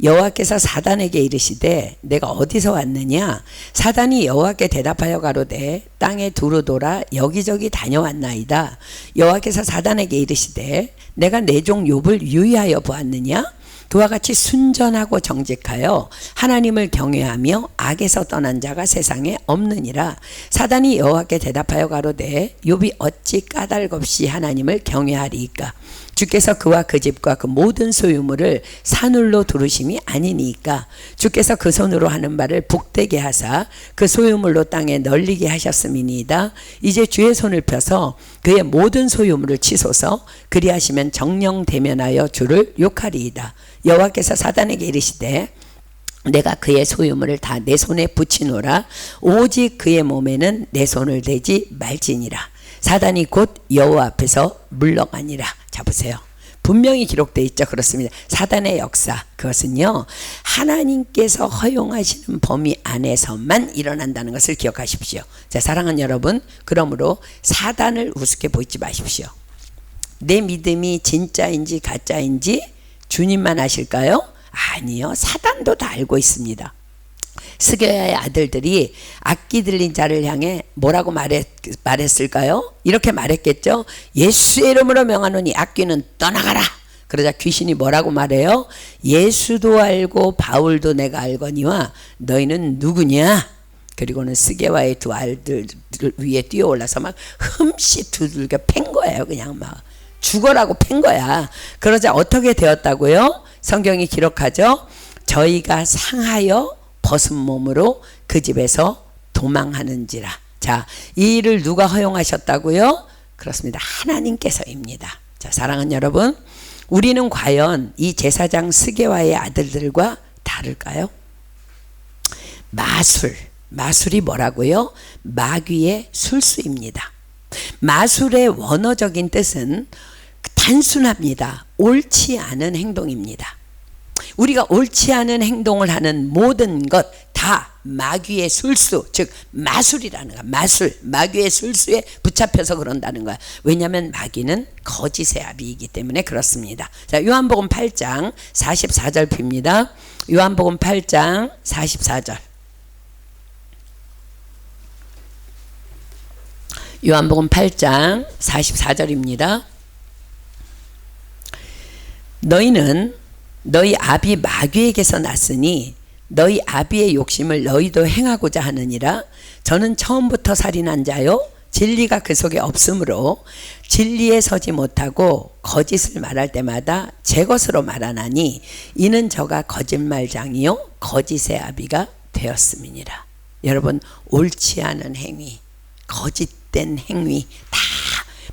여호와께서 사단에게 이르시되 내가 어디서 왔느냐? 사단이 여호와께 대답하여 가로되 땅에 두루 돌아 여기저기 다녀왔나이다. 여호와께서 사단에게 이르시되 내가 내 종 욥을 유의하여 보았느냐? 그와 같이 순전하고 정직하여 하나님을 경외하며 악에서 떠난 자가 세상에 없느니라. 사단이 여호와께 대답하여 가로되 욥이 어찌 까닭없이 하나님을 경외하리이까? 주께서 그와 그 집과 그 모든 소유물을 산울로 두르심이 아니니까. 주께서 그 손으로 하는 바를 복되게 하사 그 소유물로 땅에 널리게 하셨음이니이다. 이제 주의 손을 펴서 그의 모든 소유물을 치소서. 그리하시면 정령 대면하여 주를 욕하리이다. 여호와께서 사단에게 이르시되 내가 그의 소유물을 다 내 손에 붙이노라. 오직 그의 몸에는 내 손을 대지 말지니라. 사단이 곧 여호와 앞에서 물러가니라. 자, 보세요. 분명히 기록되어 있죠. 그렇습니다. 사단의 역사, 그것은요 하나님께서 허용하시는 범위 안에서만 일어난다는 것을 기억하십시오. 자, 사랑하는 여러분, 그러므로 사단을 우습게 보지 마십시오. 내 믿음이 진짜인지 가짜인지 주님만 아실까요? 아니요, 사단도 다 알고 있습니다. 스게야의 아들들이 악기 들린 자를 향해 뭐라고 말했을까요? 이렇게 말했겠죠. 예수의 이름으로 명하노니 악귀는 떠나가라. 그러자 귀신이 뭐라고 말해요? 예수도 알고 바울도 내가 알거니와 너희는 누구냐? 그리고는 스게와의 두 아들들 위에 뛰어올라서 막 흠씨 두들겨 팬 거예요. 그냥 막 죽어라고 팬 거야. 그러자 어떻게 되었다고요? 성경이 기록하죠. 저희가 상하여 벗은 몸으로 그 집에서 도망하는지라. 자, 이 일을 누가 허용하셨다고요? 그렇습니다. 하나님께서입니다. 자, 사랑하는 여러분, 우리는 과연 이 제사장 스게와의 아들들과 다를까요? 마술이 뭐라고요? 마귀의 술수입니다. 마술의 원어적인 뜻은 단순합니다. 옳지 않은 행동입니다. 우리가 옳지 않은 행동을 하는 모든 것 다 마귀의 술수, 즉 마술이라는 거야. 마귀의 술수에 붙잡혀서 그런다는 거야. 왜냐하면 마귀는 거짓의 아비이기 때문에 그렇습니다. 자, 요한복음 8장 44절 핍니다. 요한복음 8장 44절. 요한복음 8장 44절입니다. 너희는 너희 아비 마귀에게서 났으니 너희 아비의 욕심을 너희도 행하고자 하느니라. 저는 처음부터 살인한 자요 진리가 그 속에 없으므로 진리에 서지 못하고 거짓을 말할 때마다 제 것으로 말하나니 이는 저가 거짓말장이요 거짓의 아비가 되었음이니라. 여러분, 옳지 않은 행위, 거짓된 행위 다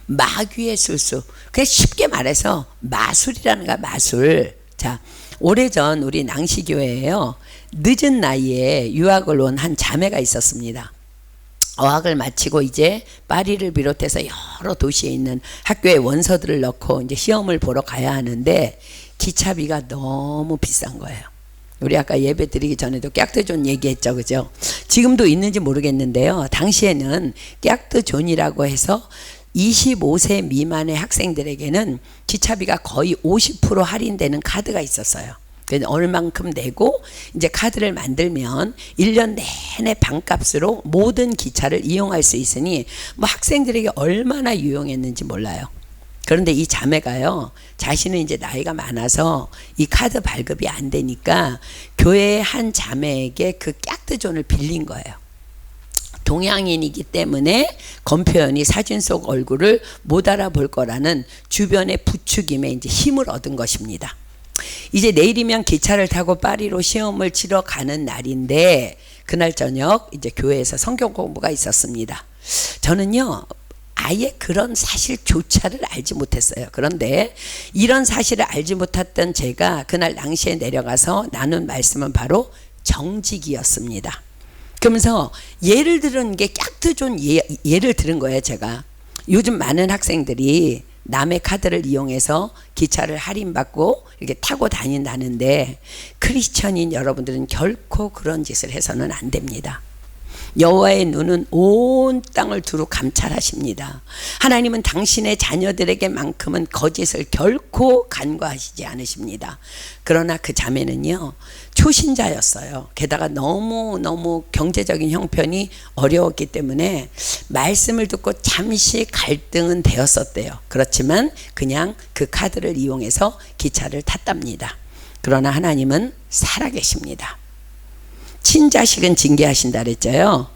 마귀의 술수. 그게 쉽게 말해서 마술이라는 거야. 마술. 자, 오래전 우리 낭시교회에요, 늦은 나이에 유학을 온 한 자매가 있었습니다. 어학을 마치고 이제 파리를 비롯해서 여러 도시에 있는 학교에 원서들을 넣고 이제 시험을 보러 가야 하는데 기차비가 너무 비싼 거예요. 우리 아까 예배 드리기 전에도 깍드존 얘기했죠, 그죠? 지금도 있는지 모르겠는데요, 당시에는 깍드존이라고 해서 25세 미만의 학생들에게는 기차비가 거의 50% 할인되는 카드가 있었어요. 얼만큼 내고 이제 카드를 만들면 1년 내내 반값으로 모든 기차를 이용할 수 있으니 뭐 학생들에게 얼마나 유용했는지 몰라요. 그런데 이 자매가요, 자신은 이제 나이가 많아서 이 카드 발급이 안 되니까 교회의 한 자매에게 그 깍드존을 빌린 거예요. 동양인이기 때문에 검표연이 사진 속 얼굴을 못 알아볼 거라는 주변의 부추김에 이제 힘을 얻은 것입니다. 이제 내일이면 기차를 타고 파리로 시험을 치러 가는 날인데 그날 저녁 이제 교회에서 성경 공부가 있었습니다. 저는요, 아예 그런 사실조차를 알지 못했어요. 그런데 이런 사실을 알지 못했던 제가 그날 낭시에 내려가서 나눈 말씀은 바로 정직이었습니다. 그러면서 예를 들은 게 깍드존 예를 들은 거예요. 제가 요즘 많은 학생들이 남의 카드를 이용해서 기차를 할인받고 이렇게 타고 다닌다는데 크리스천인 여러분들은 결코 그런 짓을 해서는 안 됩니다. 여호와의 눈은 온 땅을 두루 감찰하십니다. 하나님은 당신의 자녀들에게만큼은 거짓을 결코 간과하시지 않으십니다. 그러나 그 자매는요, 초신자였어요. 게다가 너무 경제적인 형편이 어려웠기 때문에 말씀을 듣고 잠시 갈등은 되었었대요. 그렇지만 그냥 그 카드를 이용해서 기차를 탔답니다. 그러나 하나님은 살아계십니다. 친자식은 징계하신다 그랬죠.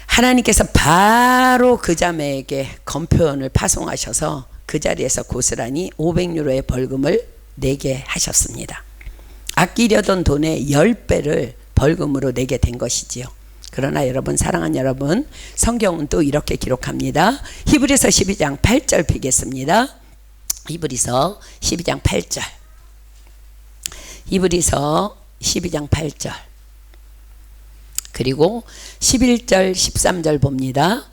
하나님께서 바로 그 자매에게 검표원을 파송하셔서 그 자리에서 고스란히 500유로의 벌금을 내게 하셨습니다. 아끼려던 돈의 10배를 벌금으로 내게 된 것이지요. 그러나 여러분, 사랑하는 여러분, 성경은 또 이렇게 기록합니다. 히브리서 12장 8절 피겠습니다. 히브리서 12장 8절. 히브리서 12장 8절. 그리고 11절 13절 봅니다.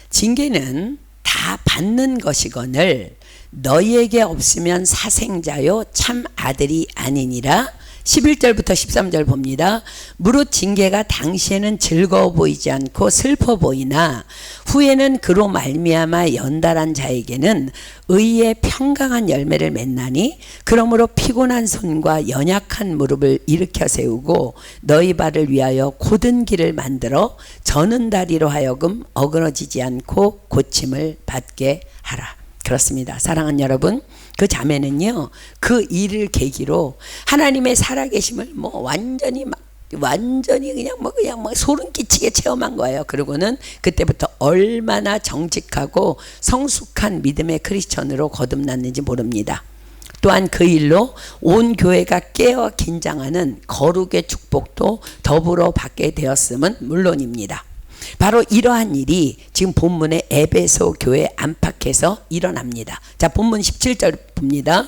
징계는 다 받는 것이거늘 너희에게 없으면 사생자요 참 아들이 아니니라. 11절부터 13절 봅니다. 무릇 징계가 당시에는 즐거워 보이지 않고 슬퍼 보이나 후에는 그로 말미암아 연달한 자에게는 의의 평강한 열매를 맺나니 그러므로 피곤한 손과 연약한 무릎을 일으켜 세우고 너희 발을 위하여 곧은 길을 만들어 저는 다리로 하여금 어그러지지 않고 고침을 받게 하라. 그렇습니다. 사랑하는 여러분, 그 자매는요, 그 일을 계기로 하나님의 살아계심을 완전히 그냥 소름 끼치게 체험한 거예요. 그리고는 그때부터 얼마나 정직하고 성숙한 믿음의 크리스천으로 거듭났는지 모릅니다. 또한 그 일로 온 교회가 깨어 긴장하는 거룩의 축복도 더불어 받게 되었음은 물론입니다. 바로 이러한 일이 지금 본문의 에베소 교회 안팎에서 일어납니다. 자, 본문 17절 봅니다.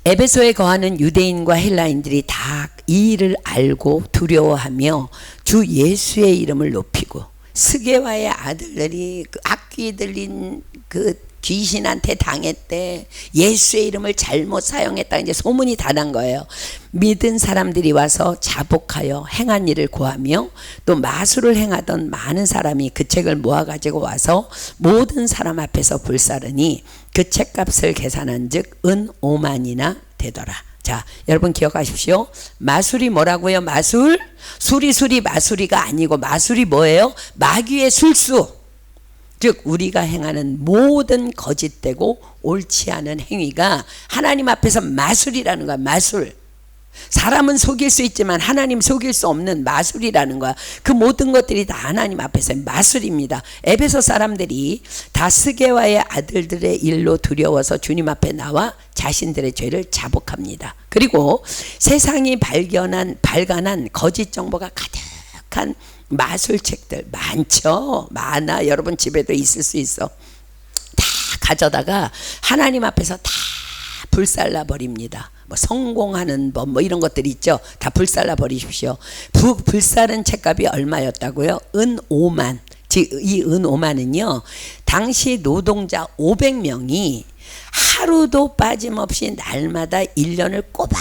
에베소에 거하는 유대인과 헬라인들이 다 이 일을 알고 두려워하며 주 예수의 이름을 높이고, 스게와의 아들들이 그 악귀 들린 그 귀신한테 당했대. 예수의 이름을 잘못 사용했다. 이제 소문이 다 난 거예요. 믿은 사람들이 와서 자복하여 행한 일을 고하며, 또 마술을 행하던 많은 사람이 그 책을 모아가지고 와서 모든 사람 앞에서 불사르니 그 책값을 계산한 즉 은 5만이나 되더라. 자, 여러분 기억하십시오. 마술이 뭐라고요? 마술? 수리수리 마술이가 아니고, 마술이 뭐예요? 마귀의 술수. 즉 우리가 행하는 모든 거짓되고 옳지 않은 행위가 하나님 앞에서 마술이라는 거야. 마술. 사람은 속일 수 있지만 하나님 속일 수 없는 마술이라는 거야. 그 모든 것들이 다 하나님 앞에서 마술입니다. 에베소 사람들이 다 스게와의 아들들의 일로 두려워서 주님 앞에 나와 자신들의 죄를 자복합니다. 그리고 세상이 발간한 거짓 정보가 가득한 마술책들 많죠. 많아. 여러분 집에도 있을 수 있어. 다 가져다가 하나님 앞에서 다 불살라 버립니다. 뭐 성공하는 법 뭐 이런 것들이 있죠. 다 불살라 버리십시오. 불살은 책값이 얼마였다고요? 은 5만. 즉 이 은 5만은요, 당시 노동자 500명이 하루도 빠짐없이 날마다 1년을 꼬박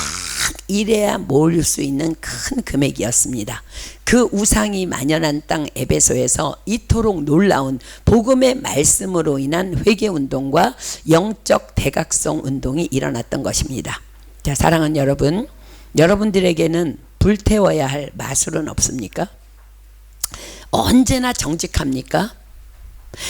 일해야 모을 수 있는 큰 금액이었습니다. 그 우상이 만연한 땅 에베소에서 이토록 놀라운 복음의 말씀으로 인한 회개운동과 영적 대각성 운동이 일어났던 것입니다. 자, 사랑하는 여러분, 여러분들에게는 불태워야 할 마술은 없습니까? 언제나 정직합니까?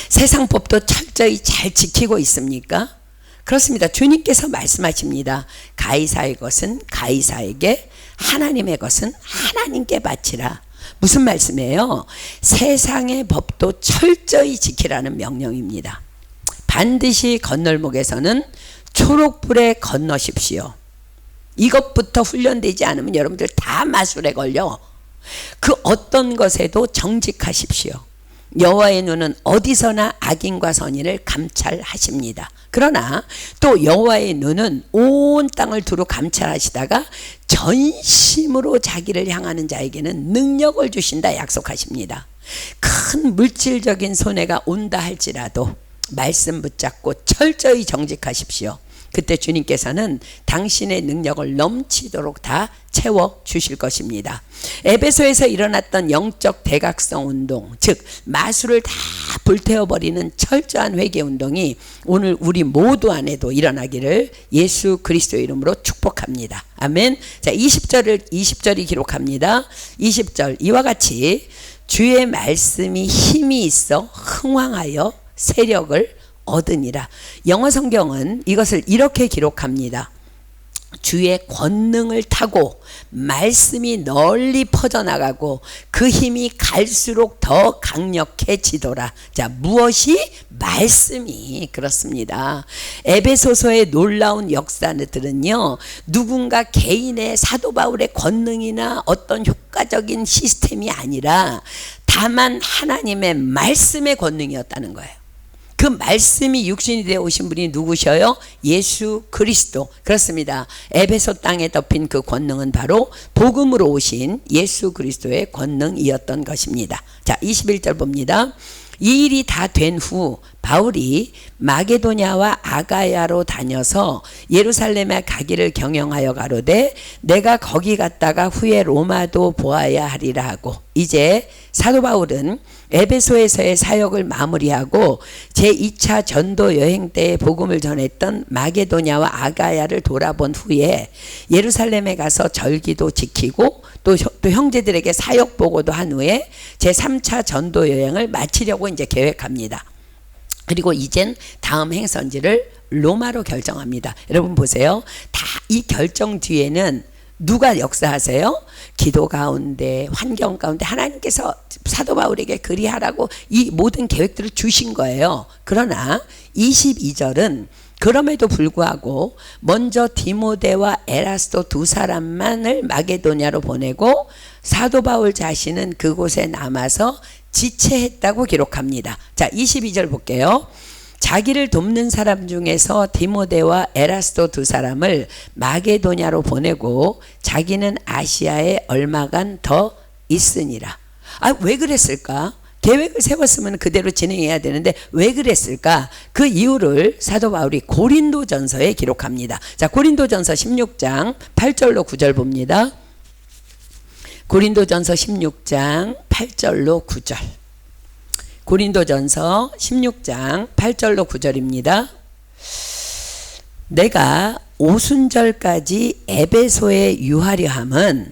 세상 법도 철저히 잘 지키고 있습니까? 그렇습니다. 주님께서 말씀하십니다. 가이사의 것은 가이사에게, 하나님의 것은 하나님께 바치라. 무슨 말씀이에요? 세상의 법도 철저히 지키라는 명령입니다. 반드시 건널목에서는 초록불에 건너십시오. 이것부터 훈련되지 않으면 여러분들 다 마술에 걸려. 그 어떤 것에도 정직하십시오. 여호와의 눈은 어디서나 악인과 선인을 감찰하십니다. 그러나 또 여호와의 눈은 온 땅을 두루 감찰하시다가 전심으로 자기를 향하는 자에게는 능력을 주신다 약속하십니다. 큰 물질적인 손해가 온다 할지라도 말씀 붙잡고 철저히 정직하십시오. 그때 주님께서는 당신의 능력을 넘치도록 다 채워 주실 것입니다. 에베소에서 일어났던 영적 대각성 운동, 즉 마술을 다 불태워버리는 철저한 회개 운동이 오늘 우리 모두 안에도 일어나기를 예수 그리스도의 이름으로 축복합니다. 아멘. 자, 20절이 기록합니다. 20절 이와 같이 주의 말씀이 힘이 있어 흥왕하여 세력을 얻으니라. 영어 성경은 이것을 이렇게 기록합니다. 주의 권능을 타고 말씀이 널리 퍼져나가고 그 힘이 갈수록 더 강력해지더라. 자, 무엇이? 말씀이. 그렇습니다. 에베소서의 놀라운 역사들은요, 누군가 개인의 사도 바울의 권능이나 어떤 효과적인 시스템이 아니라 다만 하나님의 말씀의 권능이었다는 거예요. 그 말씀이 육신이 되어 오신 분이 누구셔요? 예수 그리스도. 그렇습니다. 에베소 땅에 덮인 그 권능은 바로 복음으로 오신 예수 그리스도의 권능이었던 것입니다. 자, 21절 봅니다. 이 일이 다 된 후 바울이 마게도냐와 아가야로 다녀서 예루살렘에 가기를 경영하여 가로되 내가 거기 갔다가 후에 로마도 보아야 하리라 하고, 이제 사도 바울은 에베소에서의 사역을 마무리하고 제2차 전도 여행 때에 복음을 전했던 마게도냐와 아가야를 돌아본 후에 예루살렘에 가서 절기도 지키고 또 형제들에게 사역 보고도 한 후에 제3차 전도 여행을 마치려고 이제 계획합니다. 그리고 이젠 다음 행선지를 로마로 결정합니다. 여러분 보세요. 다 이 결정 뒤에는 누가 역사하세요? 기도 가운데, 환경 가운데 하나님께서 사도 바울에게 그리하라고 이 모든 계획들을 주신 거예요. 그러나 22절은 그럼에도 불구하고 먼저 디모데와 에라스도 두 사람만을 마게도냐로 보내고 사도 바울 자신은 그곳에 남아서 지체했다고 기록합니다. 자, 22절 볼게요. 자기를 돕는 사람 중에서 디모데와 에라스도 두 사람을 마게도냐로 보내고 자기는 아시아에 얼마간 더 있으니라. 왜 그랬을까? 계획을 세웠으면 그대로 진행해야 되는데 왜 그랬을까? 그 이유를 사도 바울이 고린도전서에 기록합니다. 자, 고린도전서 16장 8절로 9절 봅니다. 고린도전서 16장 8절로 9절. 고린도전서 16장 8절로 9절입니다. 내가 오순절까지 에베소에 유하려 함은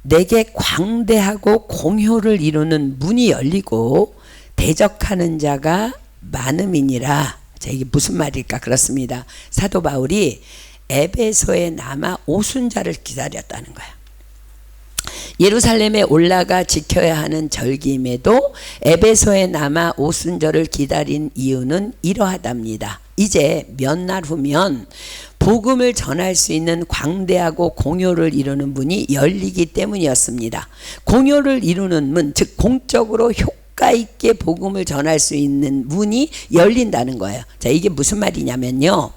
내게 광대하고 공효를 이루는 문이 열리고 대적하는 자가 많음이니라. 자, 이게 무슨 말일까? 그렇습니다. 사도 바울이 에베소에 남아 오순절을 기다렸다는 거야. 예루살렘에 올라가 지켜야 하는 절기임에도 에베소에 남아 오순절을 기다린 이유는 이러하답니다. 이제 몇 날 후면 복음을 전할 수 있는 광대하고 공효를 이루는 문이 열리기 때문이었습니다. 공효를 이루는 문, 즉 공적으로 효과 있게 복음을 전할 수 있는 문이 열린다는 거예요. 자, 이게 무슨 말이냐면요,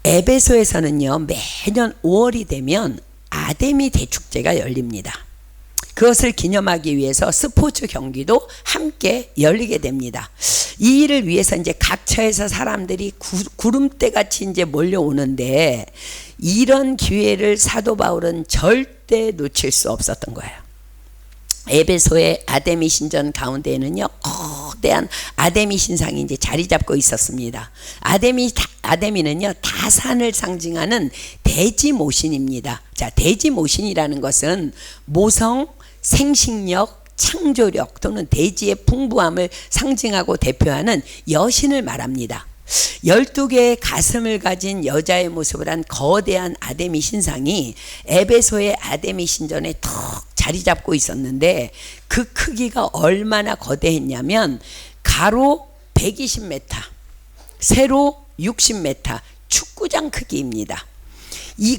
에베소에서는요 매년 5월이 되면 아데미 대축제가 열립니다. 그것을 기념하기 위해서 스포츠 경기도 함께 열리게 됩니다. 이 일을 위해서 이제 각처에서 사람들이 구름대 같이 이제 몰려오는데 이런 기회를 사도 바울은 절대 놓칠 수 없었던 거예요. 에베소의 아데미 신전 가운데에는요 거대한 아데미 신상이 이제 자리 잡고 있었습니다. 아데미는요 다산을 상징하는 대지 모신입니다. 자, 대지 모신이라는 것은 모성, 생식력, 창조력 또는 대지의 풍부함을 상징하고 대표하는 여신을 말합니다. 12개의 가슴을 가진 여자의 모습을 한 거대한 아데미 신상이 에베소의 아데미 신전에 턱 자리 잡고 있었는데 그 크기가 얼마나 거대했냐면 가로 120m, 세로 60m, 축구장 크기입니다.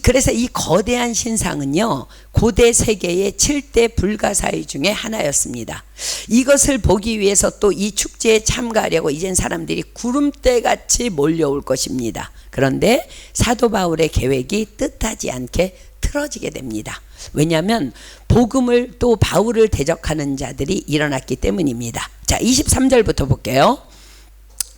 그래서 이 거대한 신상은요 고대 세계의 7대 불가사의 중에 하나였습니다. 이것을 보기 위해서 또 이 축제에 참가하려고 이젠 사람들이 구름대같이 몰려올 것입니다. 그런데 사도 바울의 계획이 뜻하지 않게 틀어지게 됩니다. 왜냐하면 복음을 또 바울을 대적하는 자들이 일어났기 때문입니다. 자, 23절부터 볼게요.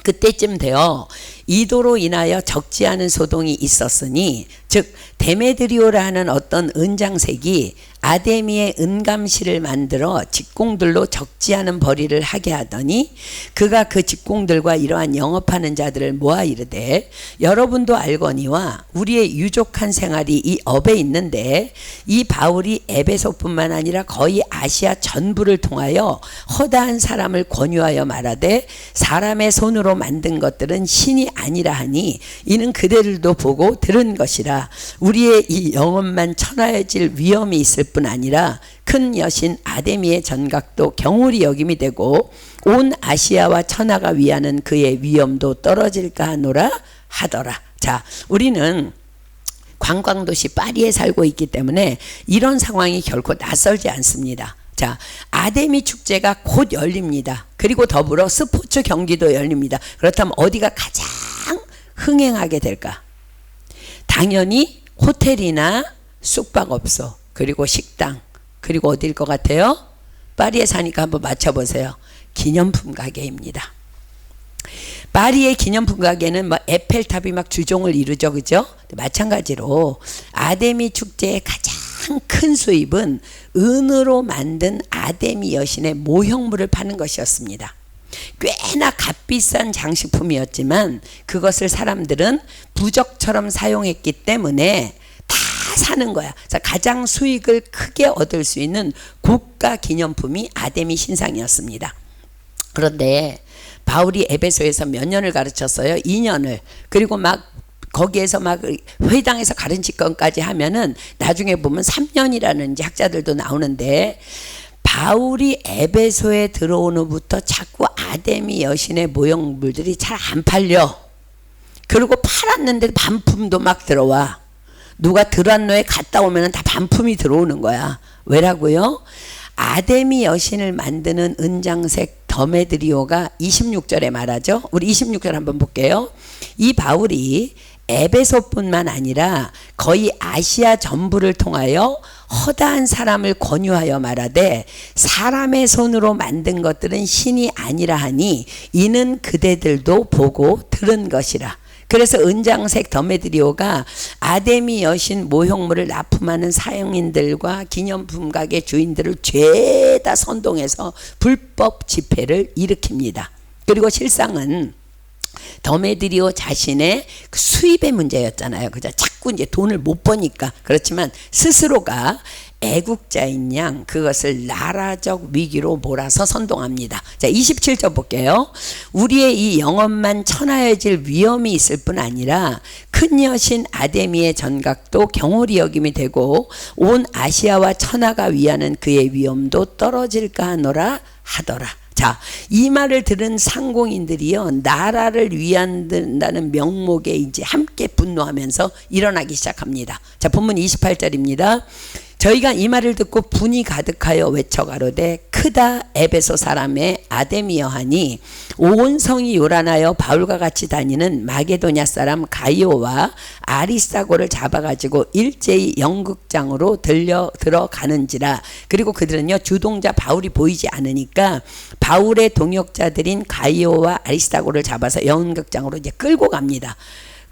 그때쯤 되어 이도로 인하여 적지 않은 소동이 있었으니 즉 데메드리오라는 어떤 은장색이 아데미의 은감실을 만들어 직공들로 적지 않은 벌이를 하게 하더니 그가 그 직공들과 이러한 영업하는 자들을 모아 이르되 여러분도 알거니와 우리의 유족한 생활이 이 업에 있는데 이 바울이 에베소뿐만 아니라 거의 아시아 전부를 통하여 허다한 사람을 권유하여 말하되 사람의 손으로 만든 것들은 신이 아니라 하니 이는 그대들도 보고 들은 것이라. 우리의 이 영혼만 천하여질 위험이 있을 뿐 아니라 큰 여신 아데미의 전각도 경홀히 여김이 되고 온 아시아와 천하가 위하는 그의 위엄도 떨어질까 하노라 하더라. 자, 우리는 관광도시 파리에 살고 있기 때문에 이런 상황이 결코 낯설지 않습니다. 자, 아데미 축제가 곧 열립니다. 그리고 더불어 스포츠 경기도 열립니다. 그렇다면 어디가 가장 흥행하게 될까? 당연히 호텔이나 숙박업소, 그리고 식당, 그리고 어디일 것 같아요? 파리에 사니까 한번 맞춰보세요. 기념품 가게입니다. 파리의 기념품 가게는 뭐 에펠탑이 막 주종을 이루죠, 그죠? 마찬가지로 아데미 축제의 가장 큰 수입은 은으로 만든 아데미 여신의 모형물을 파는 것이었습니다. 꽤나 값비싼 장식품이었지만 그것을 사람들은 부적처럼 사용했기 때문에 다 사는 거야. 그래서 가장 수익을 크게 얻을 수 있는 고가 기념품이 아데미 신상이었습니다. 그런데 바울이 에베소에서 몇 년을 가르쳤어요? 2년을. 그리고 막 거기에서 막 회당에서 가르칠 것까지 하면은 나중에 보면 3년이라는 학자들도 나오는데 바울이 에베소에 들어온 후부터 자꾸 아데미 여신의 모형물들이 잘 안 팔려. 그리고 팔았는데 반품도 막 들어와. 누가 드란노에 갔다 오면 다 반품이 들어오는 거야. 왜라고요? 아데미 여신을 만드는 은장색 더메드리오가 26절에 말하죠. 우리 26절 한번 볼게요. 이 바울이 에베소뿐만 아니라 거의 아시아 전부를 통하여 허다한 사람을 권유하여 말하되 사람의 손으로 만든 것들은 신이 아니라 하니 이는 그대들도 보고 들은 것이라. 그래서 은장색 더메드리오가 아데미 여신 모형물을 납품하는 사형인들과 기념품 가게 주인들을 죄다 선동해서 불법 집회를 일으킵니다. 그리고 실상은 더메드리오 자신의 수입의 문제였잖아요. 그죠? 자꾸 이제 돈을 못 버니까. 그렇지만 스스로가 애국자인 양 그것을 나라적 위기로 몰아서 선동합니다. 자, 27절 볼게요. 우리의 이 영혼만 천하여질 위험이 있을 뿐 아니라 큰 여신 아데미의 전각도 경홀히 여김이 되고 온 아시아와 천하가 위하는 그의 위엄도 떨어질까 하노라 하더라. 자, 이 말을 들은 상공인들이요, 나라를 위한다는 명목에 이제 함께 분노하면서 일어나기 시작합니다. 자, 본문 28절입니다. 저희가 이 말을 듣고 분이 가득하여 외쳐가로되 크다 에베소 사람의 아데미여 하니 온 성이 요란하여 바울과 같이 다니는 마게도냐 사람 가이오와 아리스타고를 잡아가지고 일제히 연극장으로 들어가는지라. 그리고 그들은요, 주동자 바울이 보이지 않으니까 바울의 동역자들인 가이오와 아리스타고를 잡아서 연극장으로 이제 끌고 갑니다.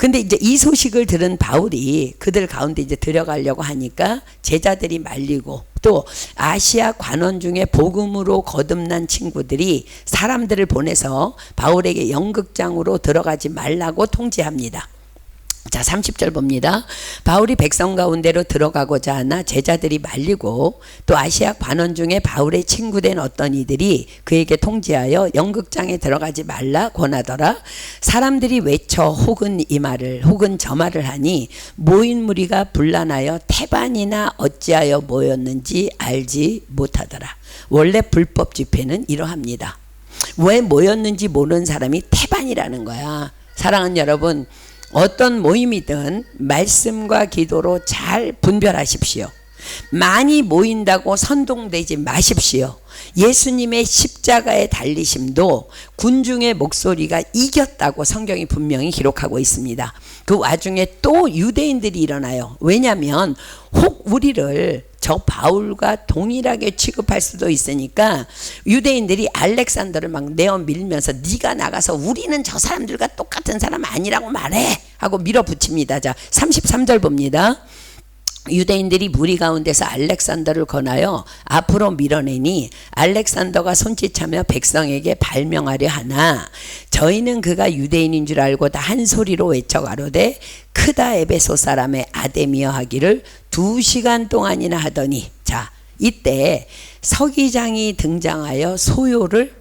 근데 이제 이 소식을 들은 바울이 그들 가운데 이제 들어가려고 하니까 제자들이 말리고 또 아시아 관원 중에 복음으로 거듭난 친구들이 사람들을 보내서 바울에게 연극장으로 들어가지 말라고 통지합니다. 자, 30절 봅니다. 바울이 백성 가운데로 들어가고자 하나 제자들이 말리고 또 아시아 관원 중에 바울의 친구된 어떤 이들이 그에게 통지하여 연극장에 들어가지 말라 권하더라. 사람들이 외쳐 혹은 이 말을 혹은 저 말을 하니 모인 무리가 분란하여 태반이나 어찌하여 모였는지 알지 못하더라. 원래 불법 집회는 이러합니다. 왜 모였는지 모르는 사람이 태반이라는 거야. 사랑하는 여러분, 어떤 모임이든 말씀과 기도로 잘 분별하십시오. 많이 모인다고 선동되지 마십시오. 예수님의 십자가의 달리심도 군중의 목소리가 이겼다고 성경이 분명히 기록하고 있습니다. 그 와중에 또 유대인들이 일어나요. 왜냐하면 혹 우리를 저 바울과 동일하게 취급할 수도 있으니까 유대인들이 알렉산더를 막 내어 밀면서 네가 나가서 우리는 저 사람들과 똑같은 사람 아니라고 말해 하고 밀어붙입니다. 자, 33절 봅니다. 유대인들이 무리 가운데서 알렉산더를 권하여 앞으로 밀어내니 알렉산더가 손짓하며 백성에게 발명하려 하나 저희는 그가 유대인인 줄 알고 다 한 소리로 외쳐 가로되 크다 에베소 사람의 아데미여 하기를 2시간 동안이나 하더니, 자, 이때 서기장이 등장하여 소요를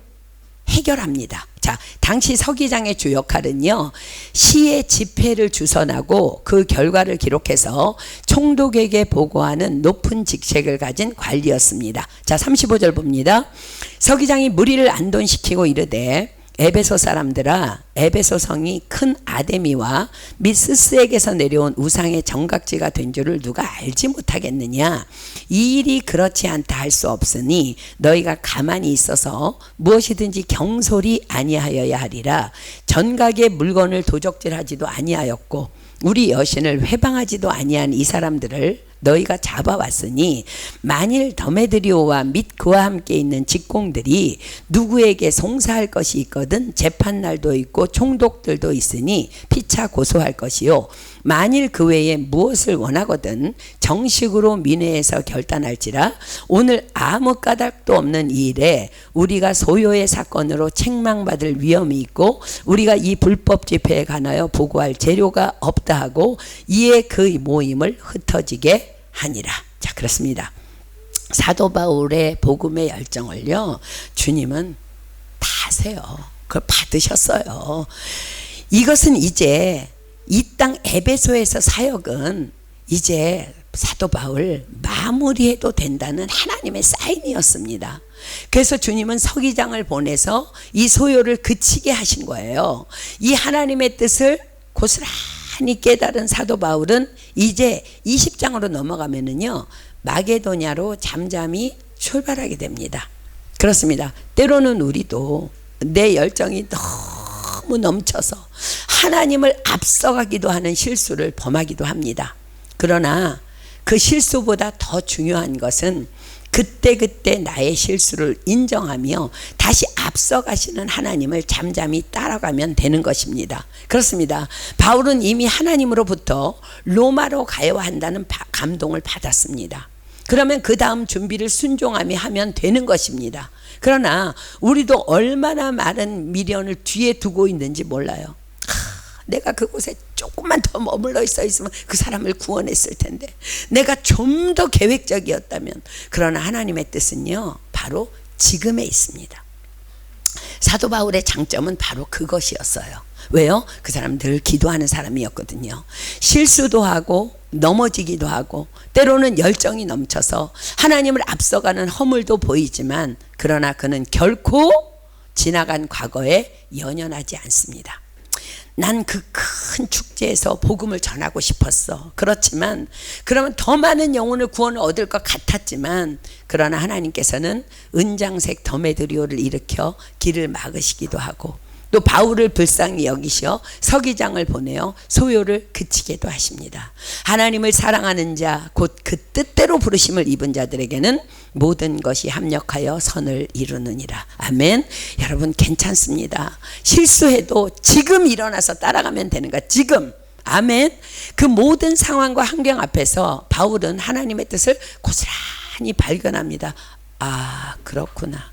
해결합니다. 자, 당시 서기장의 주 역할은요, 시의 집회를 주선하고 그 결과를 기록해서 총독에게 보고하는 높은 직책을 가진 관리였습니다. 자, 35절 봅니다. 서기장이 무리를 안돈시키고 이르되 에베소 사람들아, 에베소 성이 큰 아데미와 및 스스에게서 내려온 우상의 정각지가 된 줄을 누가 알지 못하겠느냐. 이 일이 그렇지 않다 할 수 없으니 너희가 가만히 있어서 무엇이든지 경솔히 아니하여야 하리라. 전각의 물건을 도적질하지도 아니하였고 우리 여신을 회방하지도 아니한 이 사람들을 너희가 잡아왔으니 만일 더메드리오와 및 그와 함께 있는 직공들이 누구에게 송사할 것이 있거든 재판날도 있고 총독들도 있으니 피차 고소할 것이요 만일 그 외에 무엇을 원하거든 정식으로 민회에서 결단할지라. 오늘 아무 까닭도 없는 이 일에 우리가 소요의 사건으로 책망받을 위험이 있고 우리가 이 불법 집회에 관하여 보고할 재료가 없다 하고 이에 그 모임을 흩어지게 하니라. 자, 그렇습니다. 사도 바울의 복음의 열정을요, 주님은 다 아세요. 그걸 받으셨어요. 이것은 이제 이 땅 에베소에서 사역은 이제 사도 바울 마무리해도 된다는 하나님의 사인이었습니다. 그래서 주님은 서기장을 보내서 이 소요를 그치게 하신 거예요. 이 하나님의 뜻을 고스란히 깨달은 사도 바울은 이제 20장으로 넘어가면은요, 마게도냐로 잠잠히 출발하게 됩니다. 그렇습니다. 때로는 우리도 내 열정이 너무 넘쳐서 하나님을 앞서가기도 하는 실수를 범하기도 합니다. 그러나 그 실수보다 더 중요한 것은 그때그때 나의 실수를 인정하며 다시 앞서가시는 하나님을 잠잠히 따라가면 되는 것입니다. 그렇습니다. 바울은 이미 하나님으로부터 로마로 가야 한다는 감동을 받았습니다. 그러면 그 다음 준비를 순종하며 하면 되는 것입니다. 그러나 우리도 얼마나 많은 미련을 뒤에 두고 있는지 몰라요. 내가 그곳에 조금만 더 머물러 있으면 그 사람을 구원했을 텐데, 내가 좀 더 계획적이었다면. 그러나 하나님의 뜻은요, 바로 지금에 있습니다. 사도 바울의 장점은 바로 그것이었어요. 왜요? 그 사람 늘 기도하는 사람이었거든요. 실수도 하고 넘어지기도 하고 때로는 열정이 넘쳐서 하나님을 앞서가는 허물도 보이지만, 그러나 그는 결코 지나간 과거에 연연하지 않습니다. 난 그 큰 축제에서 복음을 전하고 싶었어. 그렇지만 그러면 더 많은 영혼을 구원을 얻을 것 같았지만, 그러나 하나님께서는 은장색 더메드리오를 일으켜 길을 막으시기도 하고, 또 바울을 불쌍히 여기시어 서기장을 보내어 소요를 그치게도 하십니다. 하나님을 사랑하는 자, 곧 그 뜻대로 부르심을 입은 자들에게는 모든 것이 합력하여 선을 이루느니라. 아멘. 여러분 괜찮습니다. 실수해도 지금 일어나서 따라가면 되는 거야. 지금. 아멘. 그 모든 상황과 환경 앞에서 바울은 하나님의 뜻을 고스란히 발견합니다. 아, 그렇구나.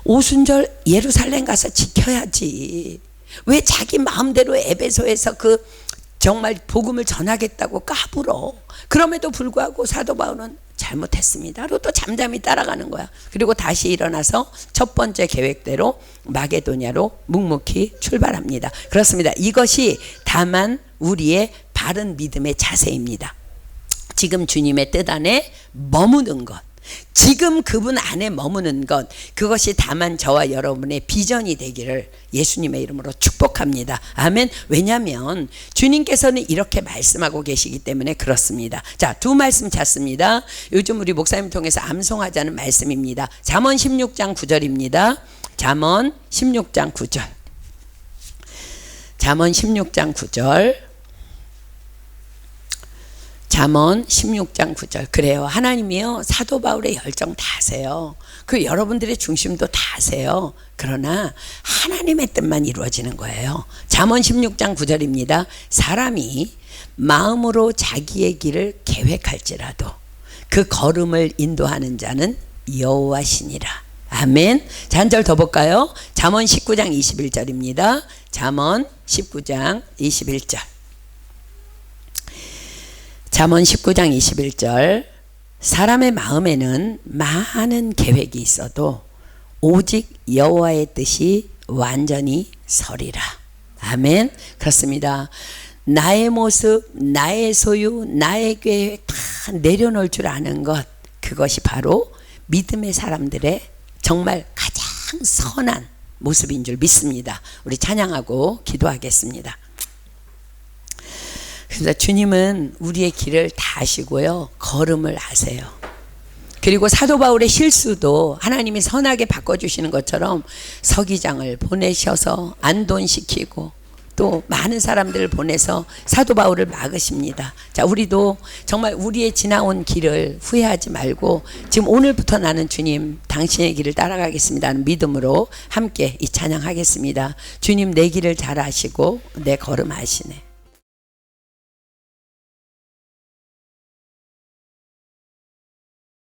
오순절 예루살렘 가서 지켜야지. 왜 자기 마음대로 에베소에서 그 정말 복음을 전하겠다고 까불어. 그럼에도 불구하고 사도 바울은 잘못했습니다. 그리고 또 잠잠히 따라가는 거야. 그리고 다시 일어나서 첫 번째 계획대로 마게도냐로 묵묵히 출발합니다. 그렇습니다. 이것이 다만 우리의 바른 믿음의 자세입니다. 지금 주님의 뜻 안에 머무는 것, 지금 그분 안에 머무는 것, 그것이 다만 저와 여러분의 비전이 되기를 예수님의 이름으로 축복합니다. 아멘. 왜냐하면 주님께서는 이렇게 말씀하고 계시기 때문에 그렇습니다. 자, 두 말씀 찾습니다. 요즘 우리 목사님 통해서 암송하자는 말씀입니다. 잠언 16장 9절입니다. 잠언 16장 9절. 잠언 16장 9절. 잠언 16장 9절. 그래요. 하나님이요, 사도 바울의 열정 다 아세요. 그 여러분들의 중심도 다 아세요. 그러나 하나님의 뜻만 이루어지는 거예요. 잠언 16장 9절입니다. 사람이 마음으로 자기의 길을 계획할지라도 그 걸음을 인도하는 자는 여호와시니라. 아멘. 자, 한 절 더 볼까요? 잠언 19장 21절입니다. 잠언 19장 21절. 잠언 19장 21절. 사람의 마음에는 많은 계획이 있어도 오직 여호와의 뜻이 완전히 서리라. 아멘. 그렇습니다. 나의 모습, 나의 소유, 나의 계획 다 내려놓을 줄 아는 것, 그것이 바로 믿음의 사람들의 정말 가장 선한 모습인 줄 믿습니다. 우리 찬양하고 기도하겠습니다. 그래서 주님은 우리의 길을 다 아시고요, 걸음을 아세요. 그리고 사도 바울의 실수도 하나님이 선하게 바꿔주시는 것처럼 서기장을 보내셔서 안돈시키고 또 많은 사람들을 보내서 사도 바울을 막으십니다. 자, 우리도 정말 우리의 지나온 길을 후회하지 말고 지금 오늘부터 나는 주님 당신의 길을 따라가겠습니다 하는 믿음으로 함께 이 찬양하겠습니다. 주님 내 길을 잘 아시고 내 걸음 아시네.